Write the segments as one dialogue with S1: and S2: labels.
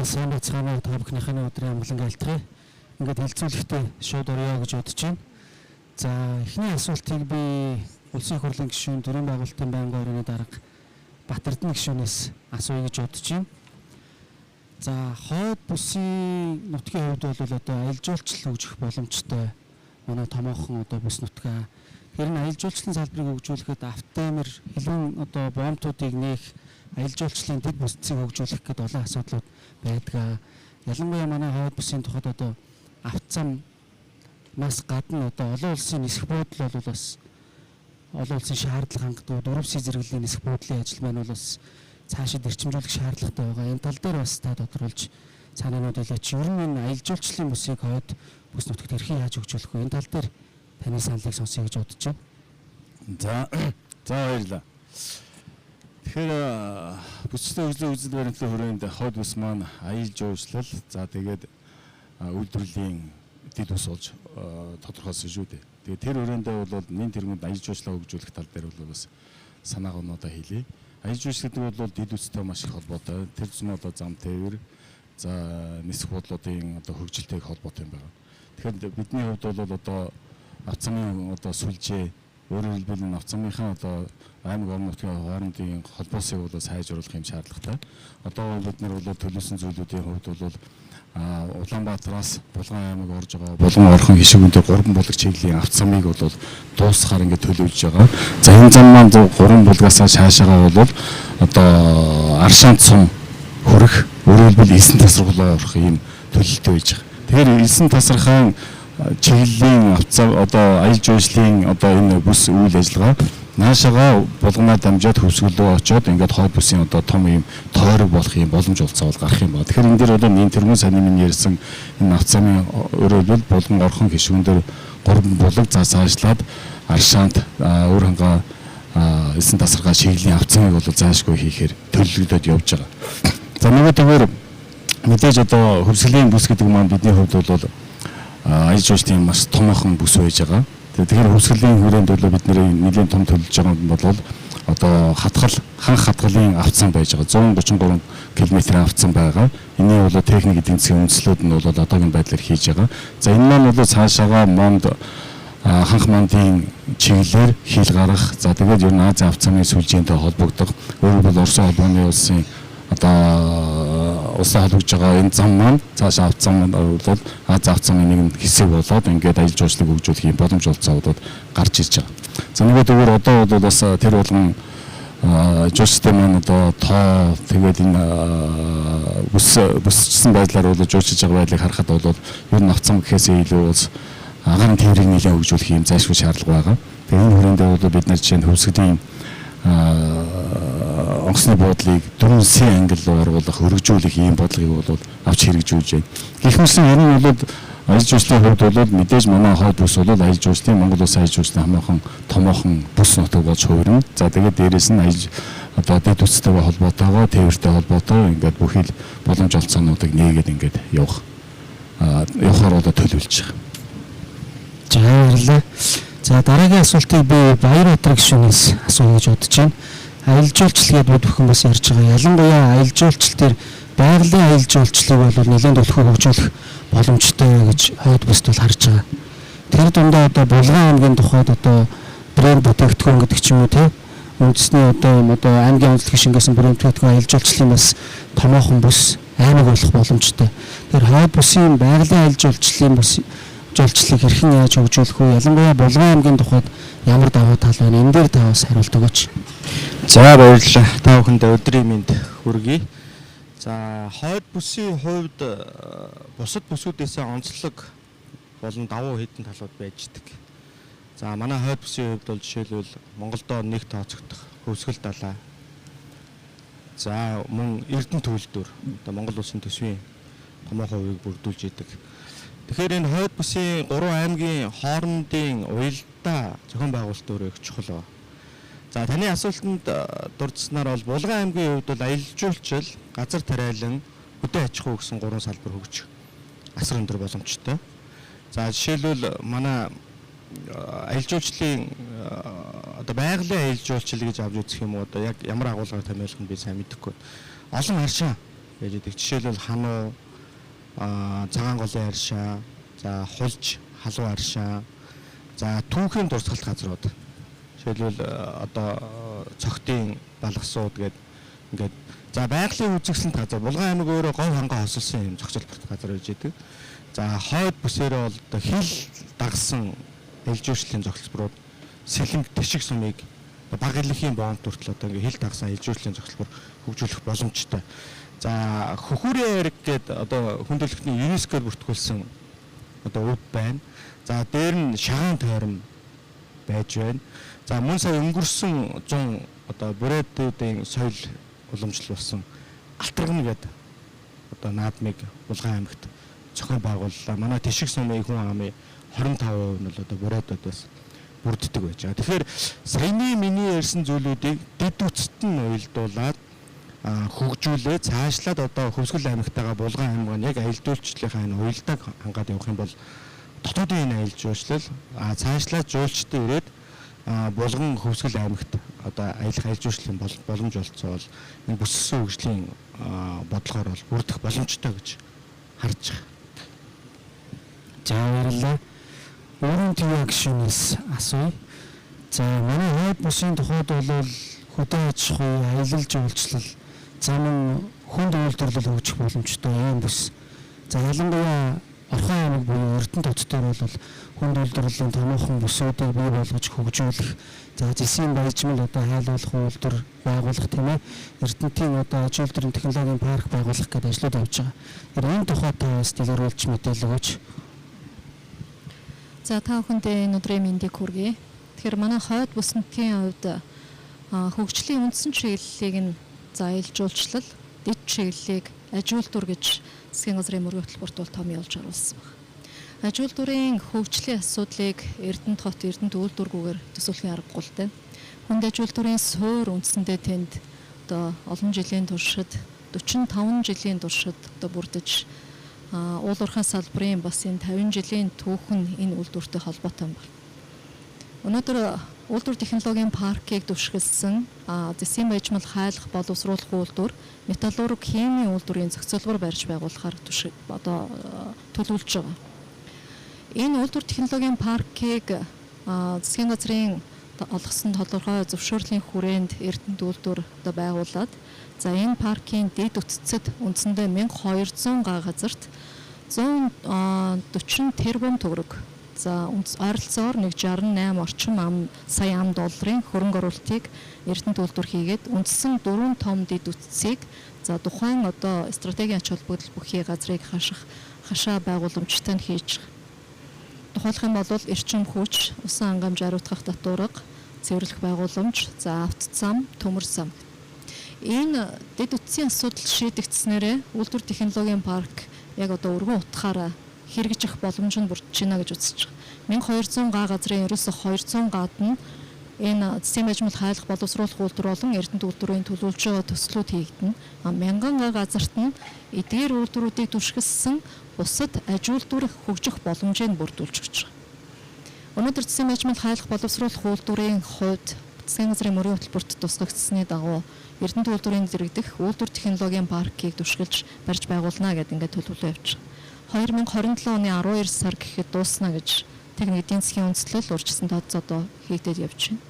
S1: сайн бацгаана та бүхнийхээ өдрийн амгалан айлтгая. Ингээд хэлцүүлэхдээ шууд орё гэж бодож байна. За эхний асуултыг би Улсын их хурлын гишүүн төрийн байгуулалтын байнгын орны дарга Батэрдэн гишүүнээс асууя гэж бодож байна. За хойд бүсийн нутгийн хувьд бол одоо аялал жуулчлал хөгжих боломжтой манай томоохон одоо бүс нутгаа. Тэр нь аялал жуулчлалын салбарыг хөгжүүлэхэд автомобиль хилэн одоо боомтуудыг нээх аялал жуулчлалын дэд бүсцийг хөгжүүлэх гэдэг олон асуудлууд байдаг. Ялангуяа манай хойд бүсийн тухайд одоо автозам нас гадна одоо олон улсын нисэх буудлын бол бас олон улсын шаардлага хангадаг дөрвс зэрэглэлийн нисэх буудлын ажил маань бол бас цаашид эрчимжүүлэх шаардлагатай байгаа. Энэ тал дээр бас та тодорхойлж санаанууд хэлээч. Ер нь энэ аялал жуулчлалын бүсийг хойд бүс нутагт хэрхэн яаж хөгжүүлэх вэ? Энэ тал дээр таны саналыг сонсъё гэж бодож байна.
S2: За баярлалаа. Тэгэхээр бүсчтэй хөгжлийн үзэл баримтлалын хүрээнд хойд бүс маань аялал жуулчлал за тэгээд үйлдвэрлэлийн дэд бүс болж тодорхойлсон шүү дээ. Тэгээд тэр хүрээндээ бол нэн тэргуунд аялал жуулчлалаа хөгжүүлэх тал дээр бол бас санаагаануудаа хэлье. Аялал жуулчлал бол дэд бүстэй маш их холбоотой. Тэр зам одоо зам тээвэр за нисэх буудлуудын одоо хөгжилтэйг холбоотой юм байна. Тэгэхээр бидний хувьд бол одоо автозамын одоо сүлжээ өөрөөр хэлбэл автозамынхаа одоо аймаг орон нутгийн хоорондын холбоосыг бол сайжруулах юм шаардлагатай. Одоо бид нар бол төлөвлөсөн зүйлүүдийн хувьд бол Улаанбаатараас Булган аймаг орж байгаа Булган орхон хишгүүндээ 3 булаг чиглэлийн автозамыг бол дуусгахаар ингээд төлөвлөж байгаа. За энэ зам маань 3 булгаас шаашаагаа бол одоо Аршаант сум хүрэх өөрөөр хэлбэл Элсэн тасархлаа орох юм төлөвлөлтөй байж байгаа. Тэгэхээр Элсэн тасархаан чиглэлийн автозам одоо аялал жуулчлалын одоо энэ бүс үйл ажиллагаа наашаага булганаа дамжаад хөвсгөлөө очоод ингээд хойд бүсийн одоо том юм тойрог болох юм боломж олцоо гарах юм байна. Тэгэхээр энэ дээр одоо нэн тэргүүн сайн минь ярьсан энэ автозамын өөрөөр булган орхон гишүүн дээр 3 булаг цаашлаад Аршаант өөр хангаа Элсэн тасархаа чиглэлийн автозамыг бол заашгүй хийхээр төлөвлөгдөд явж байгаа. За нөгөө төгөөр мэдээж одоо хөвсгөлийн бүс гэдэг маань бидний хувьд бол аялал жуулчлалын маш томоохон бүс байж байгаа. Тэгэхээр хөвсгөлийн хүрээнд бол бид нэлийн том төлөвлөж байгаа нь бол одоо хан хатгалын автозам байж байгаа. 133 км автозам байгаа. Эний бол техник эдийн засгийн үндслүүд нь бол одоогийн байдлаар хийж байгаа. За энэ маань бол цаашаага монд ханх мондын чиглэлээр хил гарах. За тэгээд ер нь Азийн автозамын сүлжээнтэй холбогдох. Өөрөөр хэлбэл Орос улбаны улсын одоо улсаа холбож байгаа энэ зам маань цаашаа автозам бол Аз автозамын нэгэн хэсэг болоод ингээд аялал жуулчлалыг хөгжүүлэх юм боломж олцоодод гарч ирж байгаа. За нөгөө төгөр одоо бол бас тэр болгон жуулчлалын маань одоо тоо тэгээд энэ бүсчсэн байдлаар бол жуулчиж байгаа байдлыг харахад бол ер нь автозам гэхээсээ илүү агаарын тээврийг нэлээд хөгжүүлэх юм зайлшгүй шаардлага байгаа. Тэгээд энэ хүрээндээ бол бид нар жишээ нь хөвсгөлийн онгоцны буудлыг 4 сая ангил руу оруулах, өргөжүүлэх ийм бодлогыг бол авч хэрэгжүүлж байна. Гэх мэт ер нь бол аялал жуулчлалын хувьд бол мэдээж манай хойд бүс бол аялал жуулчлалын Монгол Улс аялал жуулчлалын хамаахан томоохон бүс нутаг болж хувирна. За тэгээд дээрэс нь одоо дэд бүстэйгээ холбоотойгоо, тээвэртэй холбоотой ингээд бүхэл боломж олцоонуудыг нээгээд ингээд явахаар одоо төлөвлөж байгаа.
S1: За баярлалаа. За дараагийн асуултыг би Баярбатар гишүүнээс асууя гэж бодож байна. Аялал жуулчлал гэдэг бүхэн бас ярьж байгаа. Ялангуяа аялал жуулчлал дээр байгалийн аялал жуулчлалыг бол нэлээд төлхөө хөгжүүлэх боломжтой гэж хойд бүст бол харж байгаа. Тэр дундаа одоо Булган аймгийн тухайд одоо брэнд бүтээгдэхүүн гэдэг ч юм уу тийм үндэсний одоо аймгийн онцлог шингээсэн брэнд бүтээгдэхүүн аялал жуулчлалын бас томоохон бүс аймаг болох боломжтой. Тэр хойд бүсийн байгалийн аялал жуулчлалын бүс жуулчлалыг хэрхэн яаж хөгжүүлэх вэ? Ялангуяа Булган аймгийн тухайд ямар давуу тал байна? Энэ дээр та бас хариулт өгөөч.
S3: За баярлалаа. Та бүхэндээ өдрийн мэнд хүргэе. За хойд бүсийн хувьд бусад бүсүүдээс онцлог болон давуу хэдэн талууд байж идэг. За манай хойд бүсийн хувьд бол жишээлбэл Монголдо нэг тооцогдох хөвсгөл далай. За мөн Эрдэнэ төлөвлөлтөөр одоо Монгол улсын төсвийн томоохон хувийг бүрдүүлж идэг. Тэгэхээр энэ хойд бүсийн 3 аймгийн хоорондын уялдаа зохион байгуулалт өөрөө их чухал байна. За таны асуултанд дурдсанаар бол Булган аймгийн хувьд бол аялал жуулчлал, газар тариалан, хөдөө аж ахуй гэсэн 3 салбар хөгжих асар өндөр боломжтой. За жишээлбэл манай аялал жуулчлалын одоо байгалийн аялал жуулчлал гэж авч үзэх юм уу одоо яг ямар агуулгаар томьёолох нь би сайн мэдэхгүй. Олон харшаа байж байгаа. Жишээлбэл хануу, цагаан голын аршаа, за хулж, халуун аршаа, за түүхийн дурсгалт газрууд. Жишээлбэл одоо цогтын балгасууд гэдэг ингээд за байгалийн үзэгсэлэнт газар Булган аймаг өөрөө говь хангаа хосолсон юм зохицуулалт газар байж байгаа. За хойд бүсээрээ бол одоо хил дагсан ээлжүүлэлтийн зохицолборууд сэлэнг тишиг сумыг баг илэрхийн боомт хүртэл одоо ингээд хил дагсан ээлжүүлэлтийн зохицолбор хөгжүүлэх боломжтой. За хөхүүрийн айраг гэдэг одоо хүндрэлтний ЮНЕСКО-д бүртгүүлсэн одоо өв байна. За дээр нь шагаан тойрон байж байна. За мөн сая өнгөрсөн 100 одоо бүрээдүүдийн соёл уламжлуулсан Алтарган гэдэг одоо наадмыг Булган аймагт зохион байгууллаа. Манай Тишиг сумын хүн амын 25% нь бол одоо бүрээдүүдээс бүрддэг байж байгаа. Тэгэхээр саяны миний ярьсан зүйлүүдийг дэд үтцэд нь уялдуулаад хөгжүүлээ цаашлаад одоо Хөвсгөл аймагтайгаа Булган аймаг нь яг аялал жуулчлалынхаа энэ уялдааг хангаад явах юм бол дотоодын энэ аялал жуулчлал цаашлаад жуулчдад ирээд Булган Хөвсгөл аймагт одоо аялал жуулчлалын боломж олцвол энэ бүссэн хөгжлийн бодлогоор бол бүрдэх боломжтой гэж харж байгаа.
S1: За баярлалаа. Өөрийн төвийн гишүүнээс асууя. За манай хойд бүсийн тухайд бол хөдөө аж ахуй, аялал жуулчлал, замын хүнд үйлдвэрлэл хөгжих боломжтой ийм бүс. За ялангуяа Орхон аймаг буюу Эрдэнэ тот дээр бол хүнд үйлдвэрлэлийн томоохон бүсүүдийг бий болгож хөгжүүлэх, за зэсийн баяжмал одоо хайлуулах үйлдвэр байгуулах тийм ээ. Эрдэнэтийн одоо аж үйлдвэрийн технологийн парк байгуулах гэдэг ажлууд явж байгаа. Энэ тухайд таваас дэлгэрүүлж мэдээлэл өгөөч.
S4: За та бүхэндээ энэ өдрийн мэндийг хүргэе. Тэгэхээр манай хойд бүс нутгийн хувьд хөгжлийн үндсэн чиглэлийг нь за аялал жуулчлал, дэд чиглэлийг аж үйлдвэр гэж засгийн газрын мөргийн хөтөлбөрт бол том явуулж оруулсан байна. Аж үйлдвэрийн хөгжлийн асуудлыг Эрдэнэ хот, Эрдэнэт үйлдвэргүйгээр төсөөлхийн аргагүй л дээ. Хүнд аж үйлдвэрийн суур үндсэндээ тэнд одоо олон жилийн туршид 45 жилийн туршид одоо бүрдэж уул уурхайн салбарын бас энэ 50 жилийн түүхэн энэ үйлдвэртэй холбоотой байна. Өнөөдөр үйлдвэр технологийн паркийг дэвшгэлсэн зэсийн баяжмал хайлах боловсруулах үйлдвэр, металлург химийн үйлдвэрийн зохицуулбар барьж байгуулахаар төлөвлөж байгаа. Энэ үйлдвэр технологийн паркийг засгийн газрын олгосон толгой зөвшөөрлийн хүрээнд Эрдэнэт үйлдвэр байгуулад за энэ паркийн дэд үтцэд үндсэндээ 1200 га газарт 140 тэрбум төгрөг за ойролцоогоор 168 орчим сая ам долларын хөрөнгө оруулалтыг Эрдэнэт үйлдвэр хийгээд үндсэн 4 том дэд үтцийг за тухайн одоо стратегийн ач холбогдол бүхий газрыг хашаа байгууламжтай нь хийж байгаа. Тухайлах юм бол эрчим хүч, усан ангамж ариутгах татварга, цэвэрлэх байгууламж, за автозам, төмөр зам. Энэ дэд үтцийн асуудал шийдэгдснээрээ үйлдвэр технологийн парк яг одоо өргөн утгаараа хэрэгжих боломж нь бүрдэж байна гэж үзэж байгаа. 1200 га газрын ерөөсө 200 гад нь энэ зэсийн баяжмал хайлах боловсруулах үйлдвэр болон Эрдэнэт үйлдвэрийн төлөвлөж байгаа төслүүд хийгдэнэ. 1000 га газарт нь эдгээр үйлдвэрүүдийг түшгэлсэн бусад аж үйлдвэр хөгжих боломжийг бүрдүүлж өгч байгаа. Өнөөдөр зэсийн баяжмал хайлах боловсруулах үйлдвэрийн хувьд засгийн газрын мөрийн хөтөлбөрт тусгагдсны дагуу Эрдэнэт үйлдвэрийн зэрэгдэх үйлдвэр технологийн паркийг түшгэлж барьж байгуулна гэдэг ингээд төлөвлөлөө явж байгаа. 2027 оны 12 сар гэхэд дуусна гэж техник эдийн засгийн үндэслэл урьдчилан тооцоо одоо хийгдээд явж байна.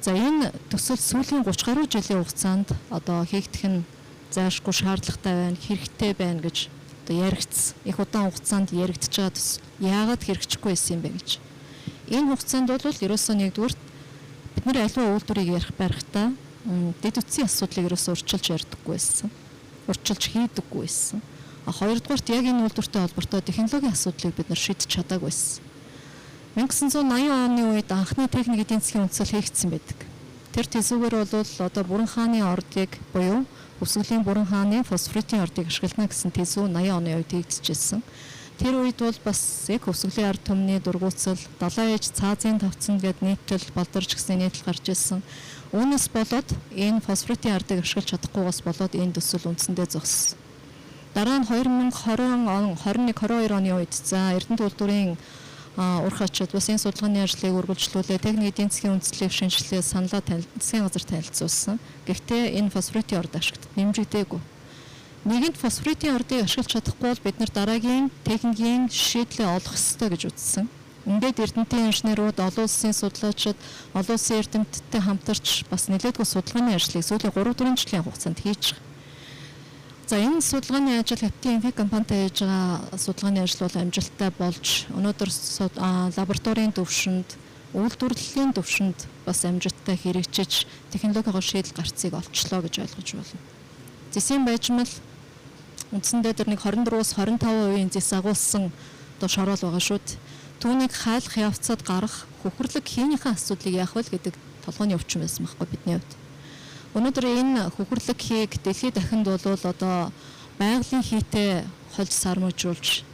S4: За энэ төсөл сүүлийн 30 гаруй жилийн хугацаанд одоо хийгдэх нь заашгүй шаардлагатай байна, хэрэгтэй байна гэж одоо яригдсан. Их удаан хугацаанд яригдж байгаа төсөл яагаад хэрэгжихгүй байсан юм бэ гэж. Энэ хугацаанд бол ерөөсөө нэгдүгээр бид нэр аливаа үйлдвэрийг барихтаа дэд үтцийн асуудлыг ерөөсөө урьдчилж ярьдаггүй байсан. Урьдчилж хийдэггүй байсан. Хоёрдугаарт яг энэ үйлдвэртэй холбоотой технологийн асуудлыг бид нар шийдэж чадаагүй байсан. 1980 оны үед анхны техник эдийн засгийн үндэслэл хийгдсэн байдаг. Тэр төсвөөр бол одоо бүрэн хааны ордыг буюу Хөвсгөлийн бүрэн хааны фосфоритын ордыг ашиглана гэсэн төсөв 80 оны үед хийгдчихсэн. Тэр үед бол бас яг Хөвсгөлийн ард түмний дургуутсал, далайн ээж цаазын тавцсан гэд нийтлэл балдарч гэсэн нийтлэл гарч ирсэн. Үүнээс болоод энэ фосфоритын ардыг ашиглаж чадахгүйгээс болоод энэ төсөл үндсэндээ зогссон. Дараа нь 2021-22 оны үед за Эрдэнэт үйлдвэрийн урх ачаад бас энэ судалгааны ажлыг үргэлжлүүлээ. Техник эдийн засгийн үндэслэлийг шинжилээ саналаа засгийн газар танилцуулсан. Гэхдээ энэ фосфоритын орд ашигт нэмжигдээгүй. Нэгэнт фосфоритын ордыг ашиглаж чадахгүй бол бид нар дараагийн техникийн шийдлээ олох ёстой гэж үзсэн. Ингээд эрдэмтэн инженерүүд, олон улсын судлаачид, олон улсын эрдэмтдтэй хамтарч бас нэлээдгүй судалгааны ажлыг сүүлийн 3-4 жилийн хугацаанд хийж байгаа. За энэ судалгааны ажил Хятадын Инфи компанитай хийж байгаа судалгааны ажил бол амжилттай болж өнөөдөр лабораторийн төвшөнд, үйлдвэрлэлийн төвшөнд бас амжилттай хэрэгжиж технологийн шийдэл гарцыг олчлоо гэж ойлгож байна. Зэсийн байжмал үндсэндээ тэр нэг 24-өөс 25% зэс агуулсан одоо шороол байгаа шүү дээ. Түүнийг хайлах явцад гарах хөхөрлөг хийхийнхээ асуудлыг яах вэ гэдэг толгойн өвчин байсан байхгүй бидний хувьд. Өнөөдөр энэ хөхөрлөг хийг дэлхийд дахинд бол одоо байгалийн хийтэй холж сармжуулж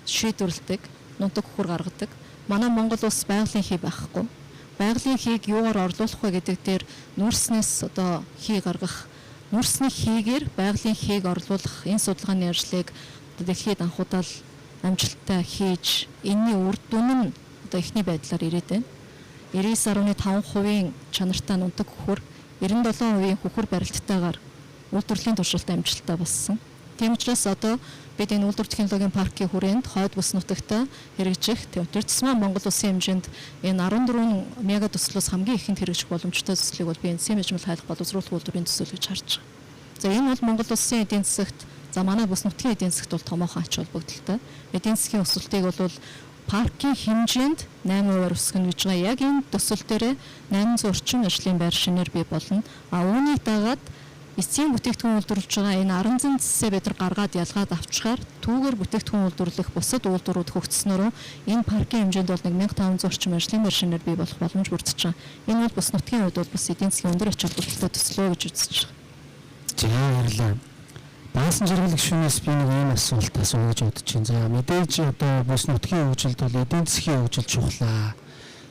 S4: шийдвэрлэдэг, нутаг хөхөр гаргадаг. Манай Монгол улс байгалийн хий байхгүй. Байгалийн хийг юугаар орлуулах вэ гэдэг дээр нүүрснээс одоо хий гаргах, нүүрсний хийгээр байгалийн хийг орлуулах энэ судалгааны ажлыг дэлхийд анхудаа амжилттай хийж энэний үр дүн нь одоо эхний байдлаар ирээд байна. 99.5% чанартай нутаг хөхөр, 97% хөхөр барилттайгаар үйлдвэрлэлийн туршилт амжилттай болсон. Тийм учраас одоо бид энэ үйлдвэр технологийн паркийн хүрээнд хойд бүс нутагта хэрэгжих төвчрцман Монгол улсын хэмжээнд энэ 14 мега төслөөс хамгийн ихэнд хэрэгжих боломжтой төслийг бол би энэ сэмэжмэл хайлах боловсруулах үйлдвэрийн төсөл гэж харж байгаа. За энэ бол Монгол улсын эдийн засагт, за манай бүс нутгийн эдийн засагт бол томоохон ач холбогдолтой. Эдийн засгийн өсөлтийг бол паркийн хэмжээнд 8% өсгөн гэж байгаа. Яг энэ төсөл дээр 800 орчим ажлын байр шинээр бий болно. Үүнийг дагаад эцсийн бүтээгдэхүүн үйлдвэрлэж байгаа энэ 10 зэсээ бид нар гаргаад ялгаад авчгаар түүгээр бүтээгдэхүүн үйлдвэрлэх бусад үйлдвэрүүд хөгжснөөрөө энэ паркийн хэмжээнд бол 1500 орчим ажлын байр шинээр бий болох боломж бүрдэж байгаа. Энэ бол бүс нутгийн хувьд бол бас эдийн засгийн өндөр ач холбогдолтой төслөө гэж үзэж байгаа.
S1: За баярлалаа. Баасан зэрэглэг шүүнээс би нэг ийм асуулт асууж бодож байна. За мэдээж одоо бүс нутгийн хөгжилд бол эдийн засгийн хөгжил чухлаа.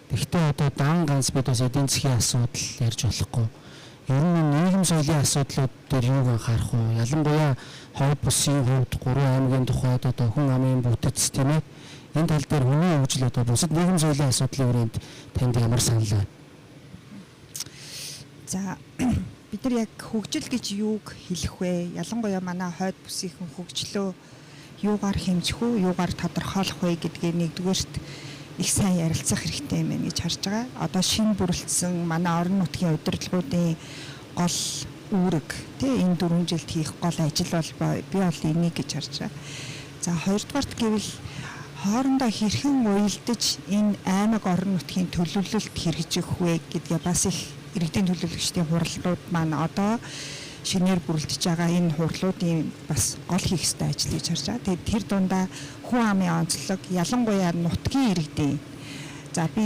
S1: Гэхдээ одоо дан ганц бид бас эдийн засгийн асуудал ярьж болохгүй. Ер нь нийгэм соёлын асуудлууд дээр юуг анхаарах вэ? Ялангуяа хойд бүсийн хувьд 3 аймгийн тухайд одоо хүн амын бүтэц тийм ээ. Энэ тал дээр хүний хөгжил одоо бусад нийгэм соёлын асуудлын хүрээнд танд ямар санал байна?
S5: За бид нар яг хөгжил гэж юуг хэлэх вэ? Ялангуяа манай хойд бүсийнхэн хөгжлөө юугаар хэмжих үү, юугаар тодорхойлох вэ гэдгийг нэгдүгээрт их сайн ярилцах хэрэгтэй юм байна гэж харж байгаа. Одоо шинэ бүрэлдсэн манай орон нутгийн удирдлагуудын гол үүрэг тий энэ 4 жилд хийх гол ажил бол би бол энийг гэж харж байгаа. За хоёрдугаарт гэвэл хоорондоо хэрхэн уялдаж энэ аймаг орон нутгийн төлөвлөлт хэрэгжих вэ гэдгээ бас их иргэдийн төлөөлөгчдийн хурлууд маань одоо шинээр бүрэлдэж байгаа энэ хурлуудын бас гол хийх ёстой ажил гэж харж байгаа. Тэгээд тэр дундаа хүн амын онцлог ялангуяа нутгийн иргэдийн за би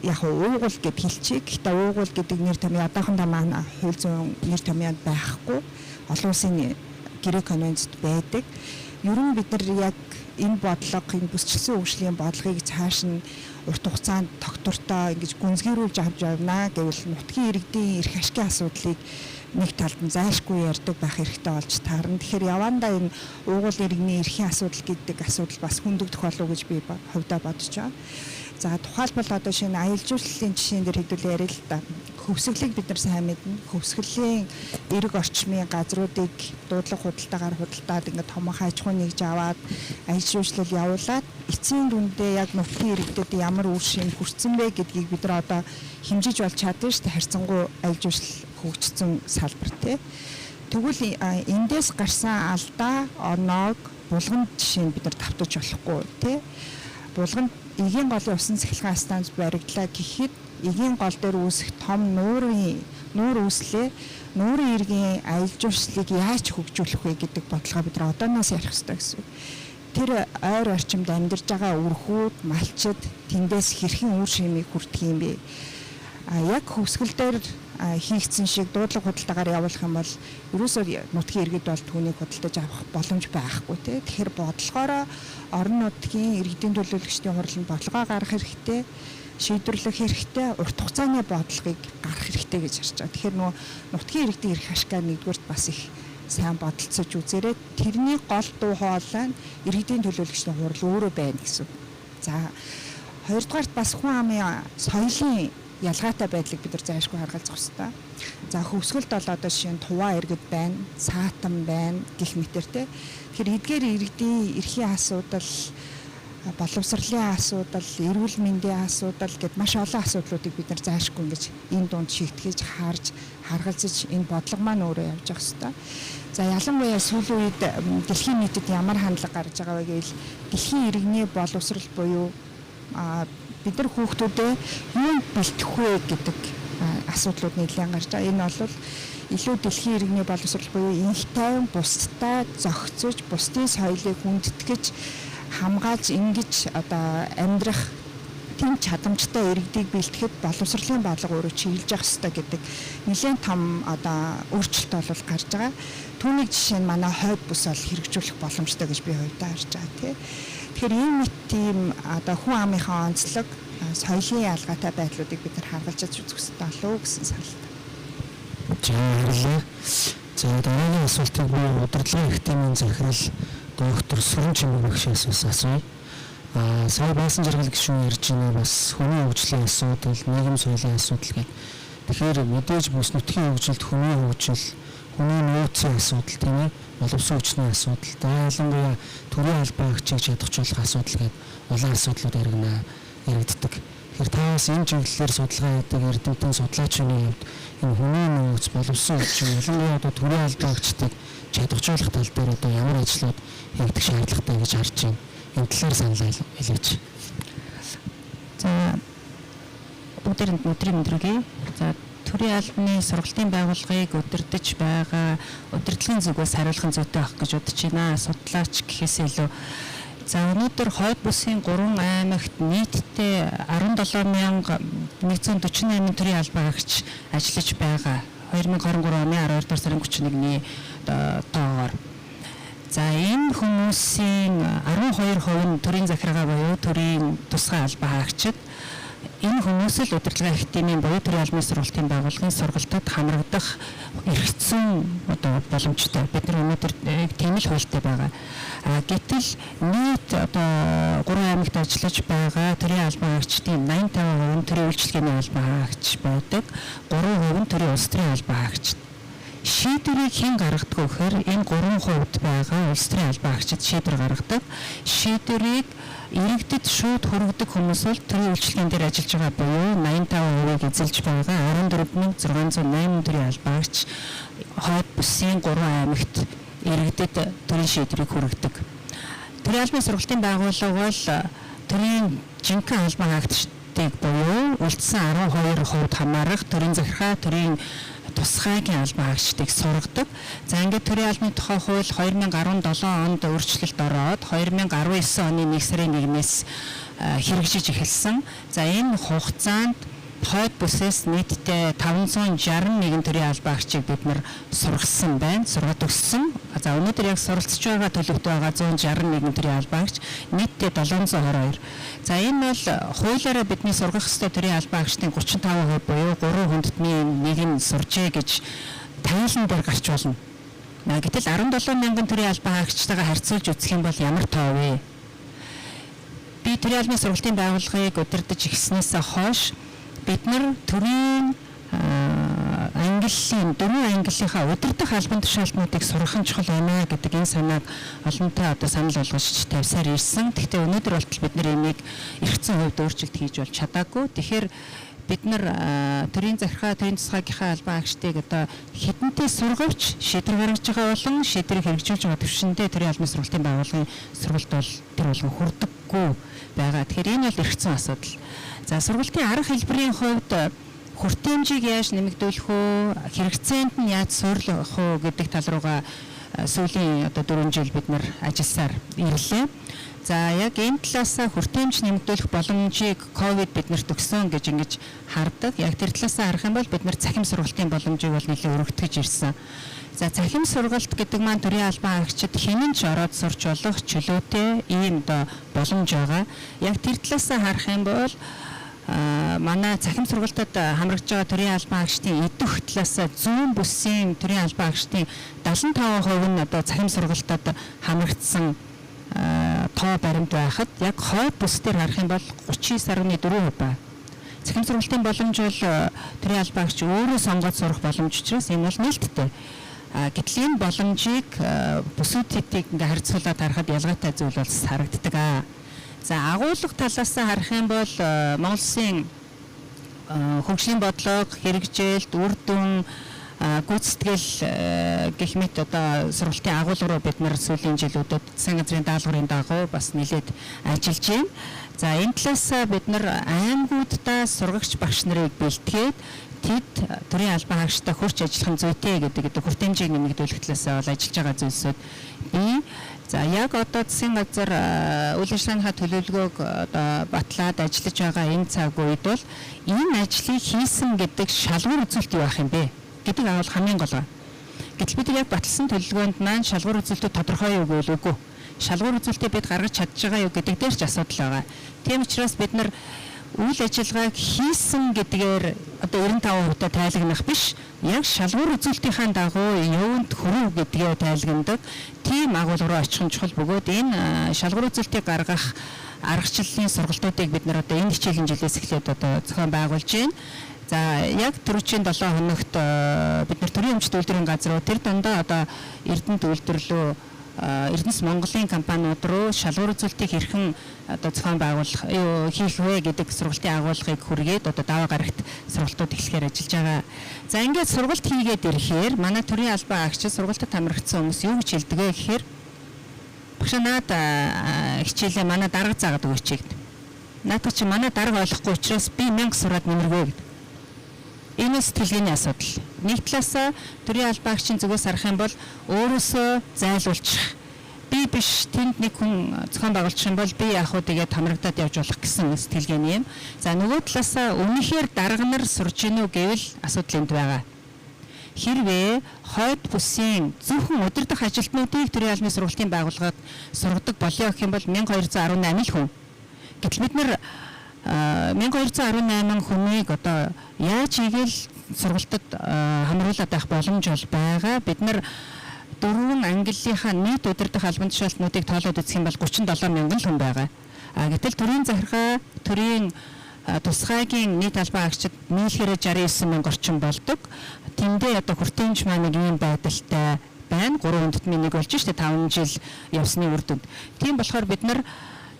S5: яг уугуул гэд хэлчихье. Гэхдээ уугуул гэдэг нэр томьёо одоохондоо манай хууль зүйн нэр томьёонд байхгүй. Олон улсын гэрээ конвенцэд байдаг. Ер нь бид нар яг энэ бодлого, энэ бүсчилсэн хөгжлийн бодлогыг цааш нь урт хугацаанд тогтвортой ингэж гүнзгийрүүлж авч явна гэвэл нутгийн иргэдийн эрх ашигын асуудлыг нэг талд нь зайлшгүй ярьдаг байх хэрэгтэй болж таарна. Тэгэхээр явандаа энэ уугуул иргэний эрхийн асуудал гэдэг асуудал бас хүндэгдэх болов уу гэж би хувьдаа бодож байна. За тухайлбал одоо шинэ аялал жуулчлалын жишээн дээр хэдүүлээ яриа л да. Хөвсгөлийг бид нар сайн мэднэ. Хөвсгөлийн эрг орчмын газруудыг дуудлага худалдаагаар худалдаад ингээд томоохон аж ахуй нэгж аваад аялал жуулчлал явуулаад эцсийн дүндээ яг нутгийн иргэдэд ямар үр шим хүрсэн бэ гэдгийг бид нар одоо хэмжиж болж чадна шүү дээ. Харьцангуй аялал жуулчлал хөгжсөн салбар тий. Тэгвэл эндээс гарсан алдаа оноог булганд жишээ нь бид нар давтаж болохгүй тий. Булганд эгийн голын усан цахилгаан станц баригдлаа гэхэд эгийн гол дээр үүсэх том нуур үүслээ нуурын иргэн аялал жуулчлалыг яаж хөгжүүлэх вэ гэдэг бодлогоо бид нар одооноос ярих хэрэгтэй гэсэн. Тэр ойр орчимд амьдарж байгаа үрхүүд, малчид тэндээс хэрхэн үр шимийг хүртэх юм бэ? Яг хөвсгөл дээр хийгдсэн шиг дуудлага худалдаагаар явуулах юм бол ерөөсөө нутгийн иргэд бол түүнийг худалдаж авах боломж байхгүй тий. Тэгэхээр бодлогоороо орон нутгийн иргэдийн төлөөлөгчдийн хурланд бодлогоо гаргах хэрэгтэй, шийдвэрлэх хэрэгтэй, урт хугацааны бодлогыг гаргах хэрэгтэй гэж харж байгаа. Тэгэхээр нөгөө нутгийн иргэдийн эрх ашигаа нэгдүгээрт бас их сайн бодолцож үзээрэй. Тэрний гол дуу хоолой нь иргэдийн төлөөлөгчдийн хурал өөрөө байна гэсэн. За хоёрдугаарт бас хүн амын соёлын ялгаатай байдлыг бид нар зайлшгүй харгалзах хэрэгтэй. За хөвсгөлд бол одоо жишээ нь туваа иргэд байна, цаатан байна гэх мэтэртэй. Тэгэхээр эдгээр иргэдийн эрхийн асуудал, боловсролын асуудал, эрүүл мэндийн асуудал гэд маш олон асуудлуудыг бид нар зайлшгүй ингэж энэ дунд шийтгэж харж харгалзаж энэ бодлого маань өөрөө явж байгаа хэрэгтэй. За ялангуяа сүүлийн үед дэлхийн нийтэд ямар хандлага гарч байгаа вэ гэвэл дэлхийн иргэний боловсрол буюу бид нар хүүхдүүдээ юу бэлтгэх вэ гэдэг асуудлууд нэлээд гарч байгаа. Энэ бол илүү дэлхийн иргэний боловсрол буюу инх тайван бусдаа зохицож, бусдын соёлыг хүндэтгэж, хамгаалж ингэж одоо амьдрах тийм чадамжтай иргэдийг бэлтгэхэд боловсролын бодлого өөрөө чиглэж явах хэрэгтэй гэдэг нэлээд том одоо өөрчлөлт бол гарч байгаа. Түүнийг жишээ нь манай хойд бүс бол хэрэгжүүлэх боломжтой гэж би хувьдаа харж байгаа тийм. Тэгэхээр ийм мэт тийм одоо хүн амынхаа онцлог, соёлын ялгаатай байдлуудыг бид нар харгалж үзэх хэрэгтэй болов уу гэсэн санал.
S1: За баярлалаа. За дараагийн асуултыг би удирдлагын их тимийн захирал доктор Сүрэн Чимэг багшаас асууя. Сая баасан жаргал гишүүн ярьж байна бас хүний хөгжлийн асуудал, нийгэм соёлын асуудал гэдэг. Тэгэхээр мэдээж бүс нутгийн хөгжилд хүний хөгжил, хүний нөөцийн асуудал тийм ээ, боловсон хүчний асуудал, ялангуяа төрийн албан агчийг чадахжуулах асуудал гэдэг олон асуудлууд яригддаг. Тэгэхээр та бас энэ чиглэлээр судалгаа хийдэг эрдэмтэн судлаачийн хувьд энэ хүний нөөц, боловсон хүчин, ялангуяа одоо төрийн албан агчдыг чадахжуулах тал дээр одоо ямар ажлууд хийгдэх шаардлагатай гэж харж байна. Энэ талаар санал хэлээч.
S6: За бүгдээрэнд өдрийн мэдрэгэй. За төрийн албаны сургалтын байгууллагыг удирдах байгаа удирдлагын зүгээс хариулахын зүйтэй авах гэж бодож байна. Судлаач гэхээсээ илүү за өнөөдөр хойд бүсийн 3 аймагт нийтдээ 17,148 төрийн албан агч ажиллаж байгаа. 2023 оны 12 дугаар сарын 31-ний тоогоор. За энэ хүмүүсийн 12% нь төрийн захиргаа буюу төрийн тусгай албан агчид. Энэ хүмүүс л удирдлагын их тимийн буюу төрийн албаны сургалтын байгууллагын сургалтад хамрагдах эрхцэн одоо боломжтой. Бид нар өнөөдөр тийм л хуультай байгаа. Гэтэл нийт одоо 3 аймагт ажиллаж байгаа төрийн албан агчдын 85% нь төрийн үйлчилгээний албан агч байдаг. 3% нь төрийн улс төрийн албан агч. Шийдвэрийг хэн гаргадаг вэ гэхээр энэ 3% байгаа улс төрийн албан агчид шийдвэр гаргадаг. Шийдвэрийг иргэдэд шууд хүргэдэг хүмүүс бол төрийн үйлчилгээнд дээр ажиллаж байгаа буюу 85%-ийг эзэлж байгаа 14,608 төрийн албан агч хойд бүсийн 3 аймагт иргэдэд төрийн шийдвэрийг хүргэдэг. Төрийн албаны сургалтын байгууллага бол төрийн жинхэнэ албан агчдыг буюу үлдсэн 12% хамаарах төрийн захиргаа, төрийн тусгайгийн албан агчдыг сургадаг. За ингээд төрийн албаны тухай хууль 2017 онд өөрчлөлт ороод 2019 оны 1 сарын 1-ээс хэрэгжиж эхэлсэн. За энэ хугацаанд хойд бүсээс нийтдээ 561 төрийн албан агчийг бид нар сургасан байна, сургад өгсөн. За өнөөдөр яг суралцж байгаа төлөвт байгаа 161 төрийн албан агч, нийтдээ 722. За энэ бол хуулиараа бидний сургах ёстой төрийн албан агчдын 35% буюу 3 хүндэтний нэг нь суржээ гэж танилан дээр гарч болно. Гэтэл 17,000 төрийн албан агчтайгаа харьцуулж үзэх юм бол ямар тоо вэ? Би төрийн албаны сургалтын байгууллагыг удирдах эхснээсээ хойш бид нар төрийн ангиллын 4 ангиллынхаа удирдах албан тушаалтнуудыг сургах нь чухал байна гэдэг энэ санааг олонтой одоо санал болгож тавьсаар ирсэн. Гэхдээ өнөөдөр болтол бид нар энийг эргэцэн хувьд өөрчлөлт хийж бол чадаагүй. Тэгэхээр бид нар төрийн захиргаа, төрийн тусгайгийнхаа албан агчдыг одоо хэдэнтэй сургавч шийдвэр гаргаж байгаа болон шийдвэрийг хэрэгжүүлж байгаа төвшөндөө төрийн албаны сургалтын байгууллагын сургалт бол тэр болгон хүрдэггүй байгаа. Тэгэхээр энэ бол эргэцэн асуудал. За сургалтын арга хэлбэрийн хувьд хүртээмжийг яаж нэмэгдүүлэх үү, хэрэгцээнд нь яаж суйрлах үү гэдэг тал руугаа сүүлийн одоо 4 жил бид нар ажилласаар ирлээ. За яг энэ талаасаа хүртээмж нэмэгдүүлэх боломжийг ковид биднэрт өгсөн гэж ингэж хардаг. Яг тэр талаасаа харах юм бол бид нар цахим сургалтын боломжийг бол нэлээд өргөтгөж ирсэн. За цахим сургалт гэдэг маань төрийн албан агчид хинэн ч ороод сурч болох чөлөөтэй ийм одоо боломж байгаа. Яг тэр талаасаа харах юм бол манай цахим сургалтад хамрагдж байгаа төрийн албан агчдын идэх талаасаа зүүн бүсийн төрийн албан агчдын 75% нь одоо цахим сургалтад хамрагдсан тоо баримт байхад яг хойд бүс дээр харах юм бол 39.4% байна. Цахим сургалтын боломж бол төрийн албан агч өөрөө сонгоод сурах боломж учраас энэ бол нээлттэй. Гэтэл энэ боломжийг бүсүүд хэдийг ингээ харьцуулаад харахад ялгаатай зүйл бол харагддаг. За агуулга талаас нь харах юм бол Монгол Улсын хөгжлийн бодлого, хэрэгжээлт, үр дүн, гүйцэтгэл гэх мэт одоо сургалтын агуулга руу бид нар сүүлийн жилүүдэд засгийн газрын даалгаврын дагуу бас нэлээд ажиллаж байна. За энэ талаас бид нар аймагуудаа сургагч багш нарыг бэлтгээд тэд төрийн албан хаагчтай хурц ажиллах зүйтэй гэдэг хүрт хэмжээг нэмэгдүүлэх талаас бол ажиллаж байгаа зүйлсүүд бий. За яг одоо засгийн газар үйл ажиллагааныхаа төлөвлөгөөг одоо батлаад ажиллаж байгаа энэ цаг үед бол энэ ажлыг хийсэн гэдэг шалгуур үзүүлэлт юу ах юм бэ гэдэг авал хамгийн гол байна. Гэтэл бид яг баталсан төлөвлөгөөнд маань шалгуур үзүүлэлтүүд тодорхой юу гэвэл үгүй. Шалгуур үзүүлэлтийг бид гаргаж чадж байгаа юу гэдэг дээр ч асуудал байгаа. Тийм учраас бид нар үйл ажиллагааг хийсэн гэдгээр одоо 95% тайлагнах биш, яг шалгуур үзүүлэлтийн дагуу яванд хүрэх гэдгээ тайлагнадаг тийм агуулга руу очих нь чухал бөгөөд энэ шалгуур үзүүлэлтийг гаргах аргачлалын сургалтуудыг бид нар одоо энэ хичээлийн жилээс эхлээд одоо зохион байгуулж байна. За яг түрүүчийн 7 хоногт бид нар төрийн өмчт үйлдвэрийн газар руу тэр дундаа одоо Эрдэнэт үйлдвэрлэлөө Эрдэнэс Монголын компаниуд руу шалгуур үзүүлэлтийг хэрхэн одоо зохион байгуулах хийх вэ гэдэг сургалтын агуулгыг хүргээд одоо даваа гарагт сургалтууд эхлэхээр ажиллаж байгаа. За ингээд сургалт хийгээд ирэхээр манай төрийн албан агч сургалтад хамрагдсан хүмүүс юу гэж хэлдэг вэ гэхээр багш наад хичээлээ манай дарга заагаад өгөөч гэдэг. Наадах чи манай дарга ойлгохгүй учраас би 1000 сураад нэмэргүй гэдэг. Энэ сэтгэлгээний асуудал. Нэг талаасаа төрийн албан агчийн зүгээс харах юм бол өөрөөсөө зайлуулчих. Би биш тэнд нэг хүн зохион байгуулчих юм бол би яг хөө тэгээд хамрагдаад явж болох гэсэн сэтгэлгээний юм. За нөгөө талаасаа үнэхээр дарга нар сурж гинүү гэвэл асуудал энд байгаа. Хэрвээ хойд бүсийн зөвхөн удирдах ажилтнуудыг төрийн албаны сургалтын байгууллагад сургадаг болёо гэх юм бол 1218 л хүн. Гэтэл бид нар 1218 хүнийг одоо яаж хийгээл сургалтад хамруулаад байх боломж бол байгаа. Бид нар 4 ангиллийнхаа нийт удирдах албан тушаалтнуудыг тоолоод үзэх юм бол 37 мянган хүн байгаа. Гэтэл төрийн захиргаа, төрийн тусгайгийн нийт албан агчид нийлхээрээ 69 мянга орчим болдог. Тэндээ одоо хүртээмж маань нэг юм байдалтай байна. 3 хүндэтмийн нэг болж штэ 5 жил явсны үр дүнд. Тийм болохоор бид нар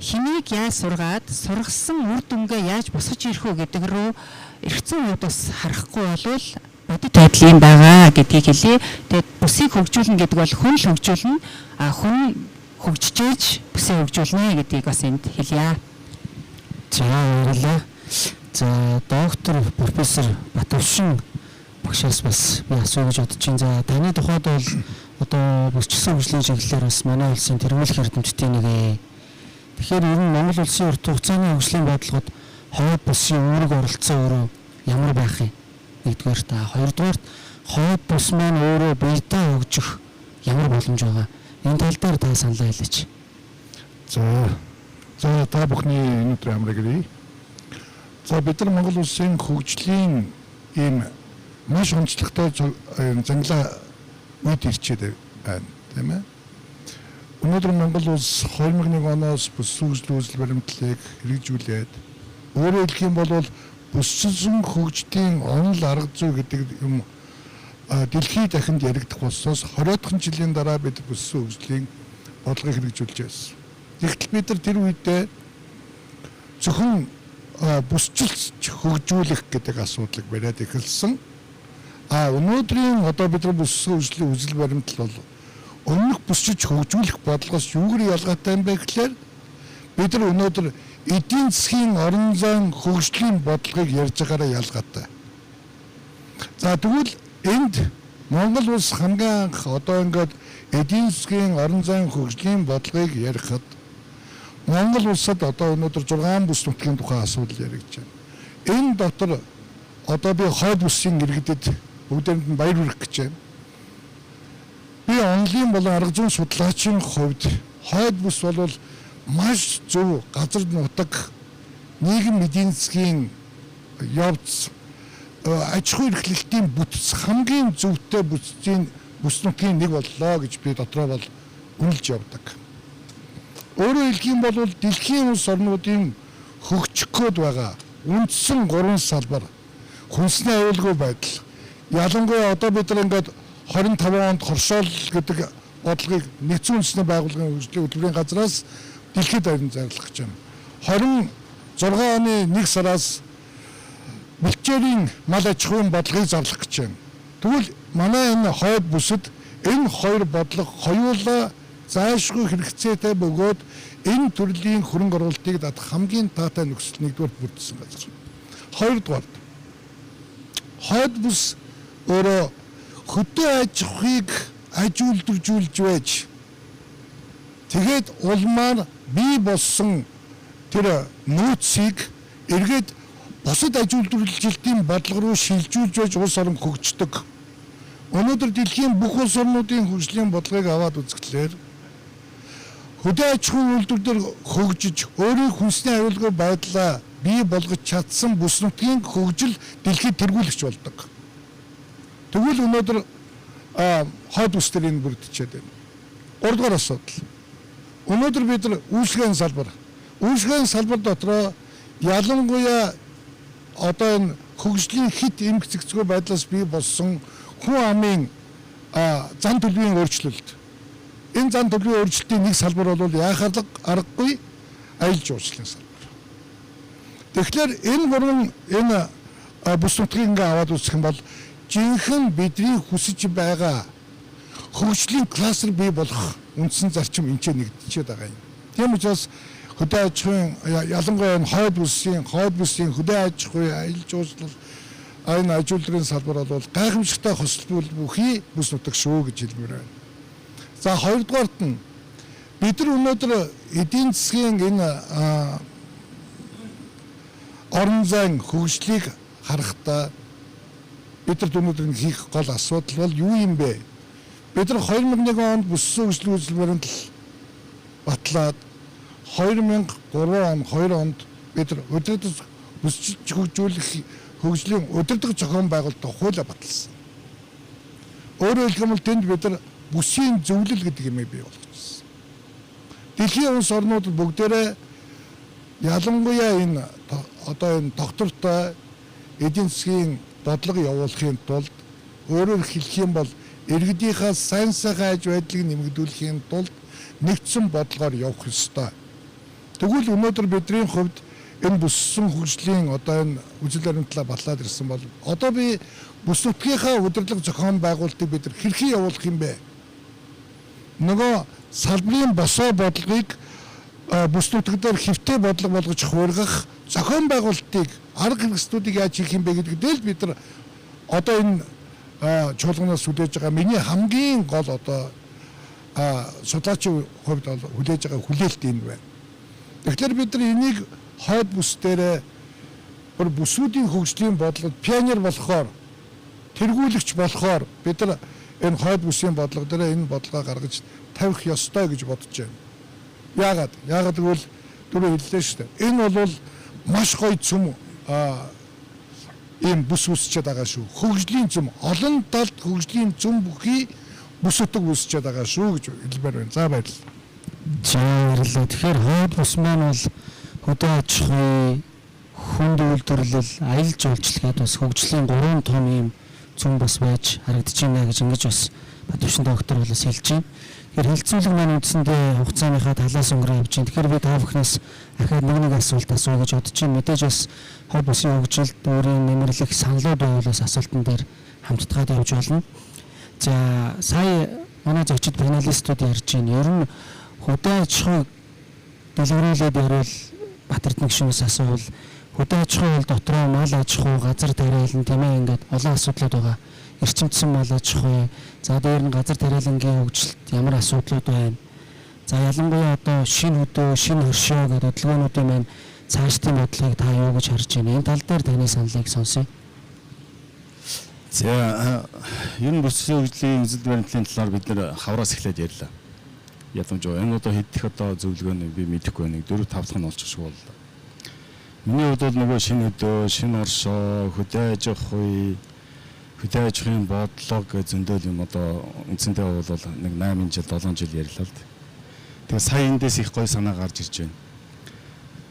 S6: хэнийг яаж сургаад сургасан үр дүнгээ яаж босгож ирэх үү гэдэг рүү эргэцэн үед бас харахгүй болвол бодит байдал юм байгаа гэдгийг хэлье. Тэгээд бүсийг хөгжүүлнэ гэдэг бол хүн л хөгжүүлнэ. Хүн хөгжиж бүсээ хөгжүүлнэ гэдгийг бас энд хэлье.
S1: За баярлалаа. За доктор профессор Батөвшин багшаас бас би асуу гэж бодож байна. За таны тухайд бол одоо бүсчилсэн хөгжлийн чиглэлээр бас манай улсын тэргүүлэх эрдэмтдийн нэг. Тэгэхээр ер нь Монгол улсын урт хугацааны хөгжлийн бодлогод хойд бүсийн үүрэг оролцоо өөрөө ямар байх юм? Нэгдүгээр та хоёрдугаар хойд бус маань өөрөө биедээ хөгжих ямар боломж байгаа? Энэ тал дээр та саналаа хэлээч.
S7: За та бүхний өнөөдөр амрагрий. За бид нар Монгол улсын хөгжлийн ийм маш онцлогтой зангилаа үед ирчээд байна, тийм ээ. Өнөөдөр Монгол улс 2001 оноос бүс хөгжлийн үзэл баримтлалыг хэрэгжүүлээд өөрөөр хэлэх юм бол бүсчилсэн хөгжлийн онол арга зүй гэдэг юм дэлхийд дахинд яригдах болсноос 20-р жилийн дараа бид бүсчилсэн хөгжлийн бодлогыг хэрэгжүүлж байсан. Тэгтэл бид нар тэр үедээ зөвхөн бүсчилж хөгжүүлэх гэдэг асуудлыг бариад эхэлсэн. Өнөөдрийн одоо бид нар бүсчилсэн хөгжлийн үзэл баримтлал бол өмнөх бүсчилж хөгжүүлэх бодлогоос юугаар ялгаатай юм бэ гэхээр бид нар өнөөдөр эдийн засгийн орон зайн хөгжлийн бодлогыг ярьж байгаараа ялгаатай. За тэгвэл энд Монгол улс хамгийн анх одоо ингээд эдийн засгийн орон зайн хөгжлийн бодлогыг ярихад Монгол улсад одоо өнөөдөр 6 бүс нутгийн тухай асуудал яригдж байна. Энэ дотор одоо би хойд бүсийн иргэдэд бүгдээрэнд нь баяр хүргэх гэж байна. Би онлын болон арга зүйн судлаачийн хувьд хойд бүс бол маш зөв газар нутаг нийгэм эдийн засгийн явц аж ахуй эрхлэлтийн бүтц хамгийн зөвхтэй бүс нутгийн нэг боллоо гэж би дотроо бол үнэлж явдаг. Өөрөөр хэлэх юм бол дэлхийн улс орнуудын хөгжих гээд байгаа үндсэн 3 салбар хүнсний аюулгүй байдал. Ялангуяа одоо бид нар ингээд 25 онд хоршоол гэдэг бодлогыг нэгдсэн үндэсний байгууллагын хөгжлийн хөтөлбөрийн газраас дэлхийд харин зарлах гэж байна. 26 оны 1 сараас бэлчээрийн мал аж ахуйн бодлогыг зарлах гэж байна. Тэгвэл манай энэ хойд бүсэд энэ хоёр бодлого хоёулаа заашгүй хэрэгцээтэй бөгөөд энэ төрлийн хөрөнгө оруулалтыг татах хамгийн таатай нөхцөл нэгдүгээр бүрдсэн газар. Хоёрдугаар хойд бүс өөрөө хөдөө аж ахуйг ажилуулжүүлж байж тэгээд улмаар бий болсон тэр нөөцийг эргээд бусад ажилуулжуулалтын бодлого руу шилжүүлж байж улс орон хөгждөг. Өнөөдөр дэлхийн бүх улс орнуудын хөгжлийн бодлогыг аваад үзэхлээр хөдөө аж ахуйн үйлдвэрлэлээр хөгжиж өөрийн хүнсний аюулгүй байдлаа бий болгож чадсан бүс нутгийн хөгжил дэлхийд тэргүүлэгч болдог. Тэгвэл өнөөдөр хойд бүс төр энэ бүрдчихэд байна. 3 дугаар асуудал. Өнөөдөр бид нар үйлчлэгийн салбар дотроо ялангуяа одоо энэ хөгжлийн хит эмх зэгцгүй байдлаас бий болсон хүн амын зан төлөвийн өөрчлөлт. Энэ зан төлөвийн өөрчлөлтийн нэг салбар бол яахад аргагүй аялал жуулчлалын салбар. Тэгэхээр энэ бүс нутгийг ингээ аваад үзэх юм бол жинхэнэ бидний хүсэж байгаа хөгжлийн кластер бий болох үндсэн зарчим энэ ч нэгдчихэд байгаа юм. Тийм учраас хөдөө аж ахуйн ялангуяа хойд бүсийн хөдөө аж ахуй аялал жуулчлал энэ ажилуулгын салбар бол гайхамшигтай хослбол бүхий бүс нутаг шүү гэж хэлмээр байна. За хоёрдугаарт нь бид нар өнөөдөр эдийн засгийн энэ орон зайн хөгжлийг харахтаа бид нар өнөөдөр хийх гол асуудал бол юу юм бэ? Бид нар 2001 онд бүссэн хөгжлийн үйлчилбэрт батлаад 2002 онд бид нар өдөртөж бүсчилж хөгжүүлэх хөгжлийн удирдах зохион байгуулалтад хуулиа баталсан. Өөрөөр хэлбэл тэнд бид нар бүсийн зөвлөл гэдэг юм бий болгосон. Дэлхийн улс орнууд бүгдээрээ ялангуяа энэ доктортой эдийн засгийн бодлого явуулахын тулд өөрөөр хэлэх юм бол иргэдийнхаа сайн сайхан аж байдлыг нэмэгдүүлэхийн тулд нэгдсэн бодлогоор явах ёстой. Тэгвэл өнөөдөр бидний хувьд энэ бүссэн хөгжлийн энэ үжил баримтлаа батлаад ирсэн бол одоо би бүс нутгийнхаа удирдлага зохион байгуулалтыг бид нар хэрхэн явуулах юм бэ? Нөгөө салбарын босоо бодлогыг бүс нутаг дээр хэвтэй бодлого болгож хуургах зохион байгуулалтыг арга хэрэгслүүдийг яаж хийх юм бэ гэдэгт л бид нар одоо энэ чуулганаас хүлээж байгаа миний хамгийн гол судлаачийн хувьд бол хүлээж байгаа хүлээлт энэ байна. Тэгэхээр бид нар энийг хойд бүс дээр бүсүүдийн хөгжлийн бодлогод пионер болохоор тэргүүлэгч болохоор бид нар энэ хойд бүсийн бодлого дээр энэ бодлогоо гаргаж тавих ёстой гэж бодож байна. Яагаад гэвэл түрүү хэллээ шүү дээ. Энэ бол маш гоё цөм ийм бүс үүсчихэд байгаа шүү. Хөгжлийн цөм, олон талд хөгжлийн цөм бүхий бүс утга үүсчихэд байгаа шүү гэж хэлмээр байна. За баярлалаа.
S1: Баярлалаа. Тэгэхээр хойд бүс маань бол хөдөө аж ахуй, хүнд үйлдвэрлэл, аялал жуулчлал гэдэг бас хөгжлийн 3 том ийм цөм бас байж харагдаж байна гэж ингэж бас Батбашин доктор бол хэлж байна. Тэгэхээр хэлцүүлэг маань үндсэндээ хугацааныхаа талаас өнгөрөө явж байна. Тэгэхээр би та бүхнээс дахиад нэг асуулт асууя гэж бодож байна. Мэдээж бас хойд бүсийн хөгжилд өөрийн нэмэрлэх саналууд байвал бас асуултан дээр хамтдаад явж болно. За сая манай зочид паналистууд ярьж байна. Ер нь хөдөө аж ахуй дэлгэрүүлээд ярил Батэрдэн гишүүнээс асуувал хөдөө аж ахуй бол дотроо мал аж ахуй, газар тариалан тийм ээ ингээд олон асуудлууд байгаа. Эрчимцэн мал аж ахуй, за дээр нь газар тариалангийн хөгжилт ямар асуудлууд байна. За ялангуяа одоо шинэ хөдөө, шинэ хоршоо гэдэг хөдөлгөөнүүдийн маань цаашдын бодлогыг та юу гэж харж байна? Энэ тал дээр таны саналыг сонсъё.
S2: За ер нь бүсийн хөгжлийн үзэл баримтлалын талаар бид нэр хавраас эхлээд ярьлаа. Ядамжаа энэ одоо хэдих зөвлөгөөний би мэдэхгүй нэг 4-5 дахь нь олчих шиг боллоо. Миний хувьд бол нөгөө шинэ хөдөө, шинэ оршоо, хөдөө аж ахуйн бодлого зөндөл юм одоо үндсэндээ бол нэг 8 жил 7 жил ярьлаа л. Тэгээ сая эндээс их гоё санаа гарч ирж байна.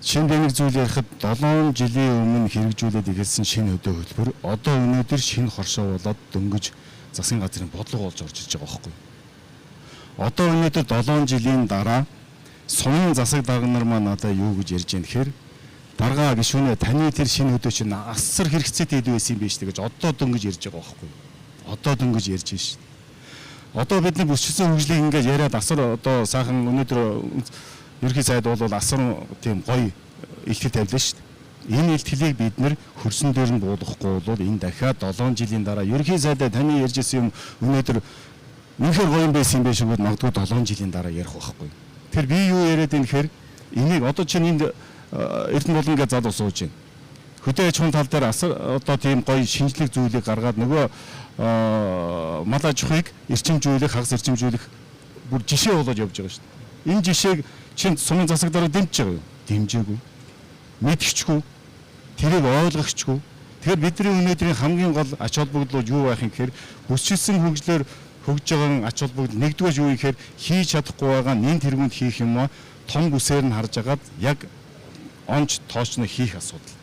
S2: Шинэ нэг зүйл ярихад 7 жилийн өмнө хэрэгжүүлээд ирсэн шинэ хөдөө хөтөлбөр одоо өнөөдөр шинэ хоршоо болоод дөнгөж засгийн газрын бодлого болж орж иж байгаа байхгүй. Одоо өнөөдөр 7 жилийн дараа сумын засаг дарга нар маань надад юу гэж ярьж байна гэхээр даргаа гишүүнээ таны тэр шинэ хөдөө чинь асар хэрэгцээтэй хэд байсан юм бэ шүү гэж одоо дөнгөж ярьж байгаа байхгүй. Одоо дөнгөж ярьж байна шүү. Одоо бидний бүсчсэн хөгжлийг ингээд яриад асар одоо сайхан өнөөдөр ерхий сайд бол асар тийм гоё илтгэл тавилаа шүү дээ. Энэ илтгэлийг бид нэр хөрсөн дээр нь буулгахгүй бол энэ дахиад 7 жилийн дараа ерхий сайдаа таны ярьж ирсэн юм өнөөдөр үнэхээр гоё юм байсан юм биш үү магадгүй 7 жилийн дараа ярих байхгүй. Тэр би юу яриад байна гэхээр энийг одоо чинь энд Эрдэнэ болон гэж залуу сууж байна. Хөдөө аж ахуйн тал дээр асар одоо тийм гоё шинжлэх зүйлийг гаргаад нөгөө мал аж ахуйг эрчимжүүлэх, хагас эрчимжүүлэх бүр жишээ болоод явж байгаа шүү дээ. Энэ жишээг чинь сумын засаг дарга дэмжиж байгаа юу? Дэмжээгүй. Мэдчихгүй. Тэрийг ойлгохчгүй. Тэгэхээр бидний өнөөдрийн хамгийн гол ач холбогдол юу байх юм гэхээр бүсчилсэн хөгжлөөр хөгж байгаа ач холбогдол нэгдүгээр юу гэхээр хийж чадахгүй байгаа нэн тэргуунд хийх юм аа том бүсээр нь харж агаад яг онц тоочно хийх асуудал.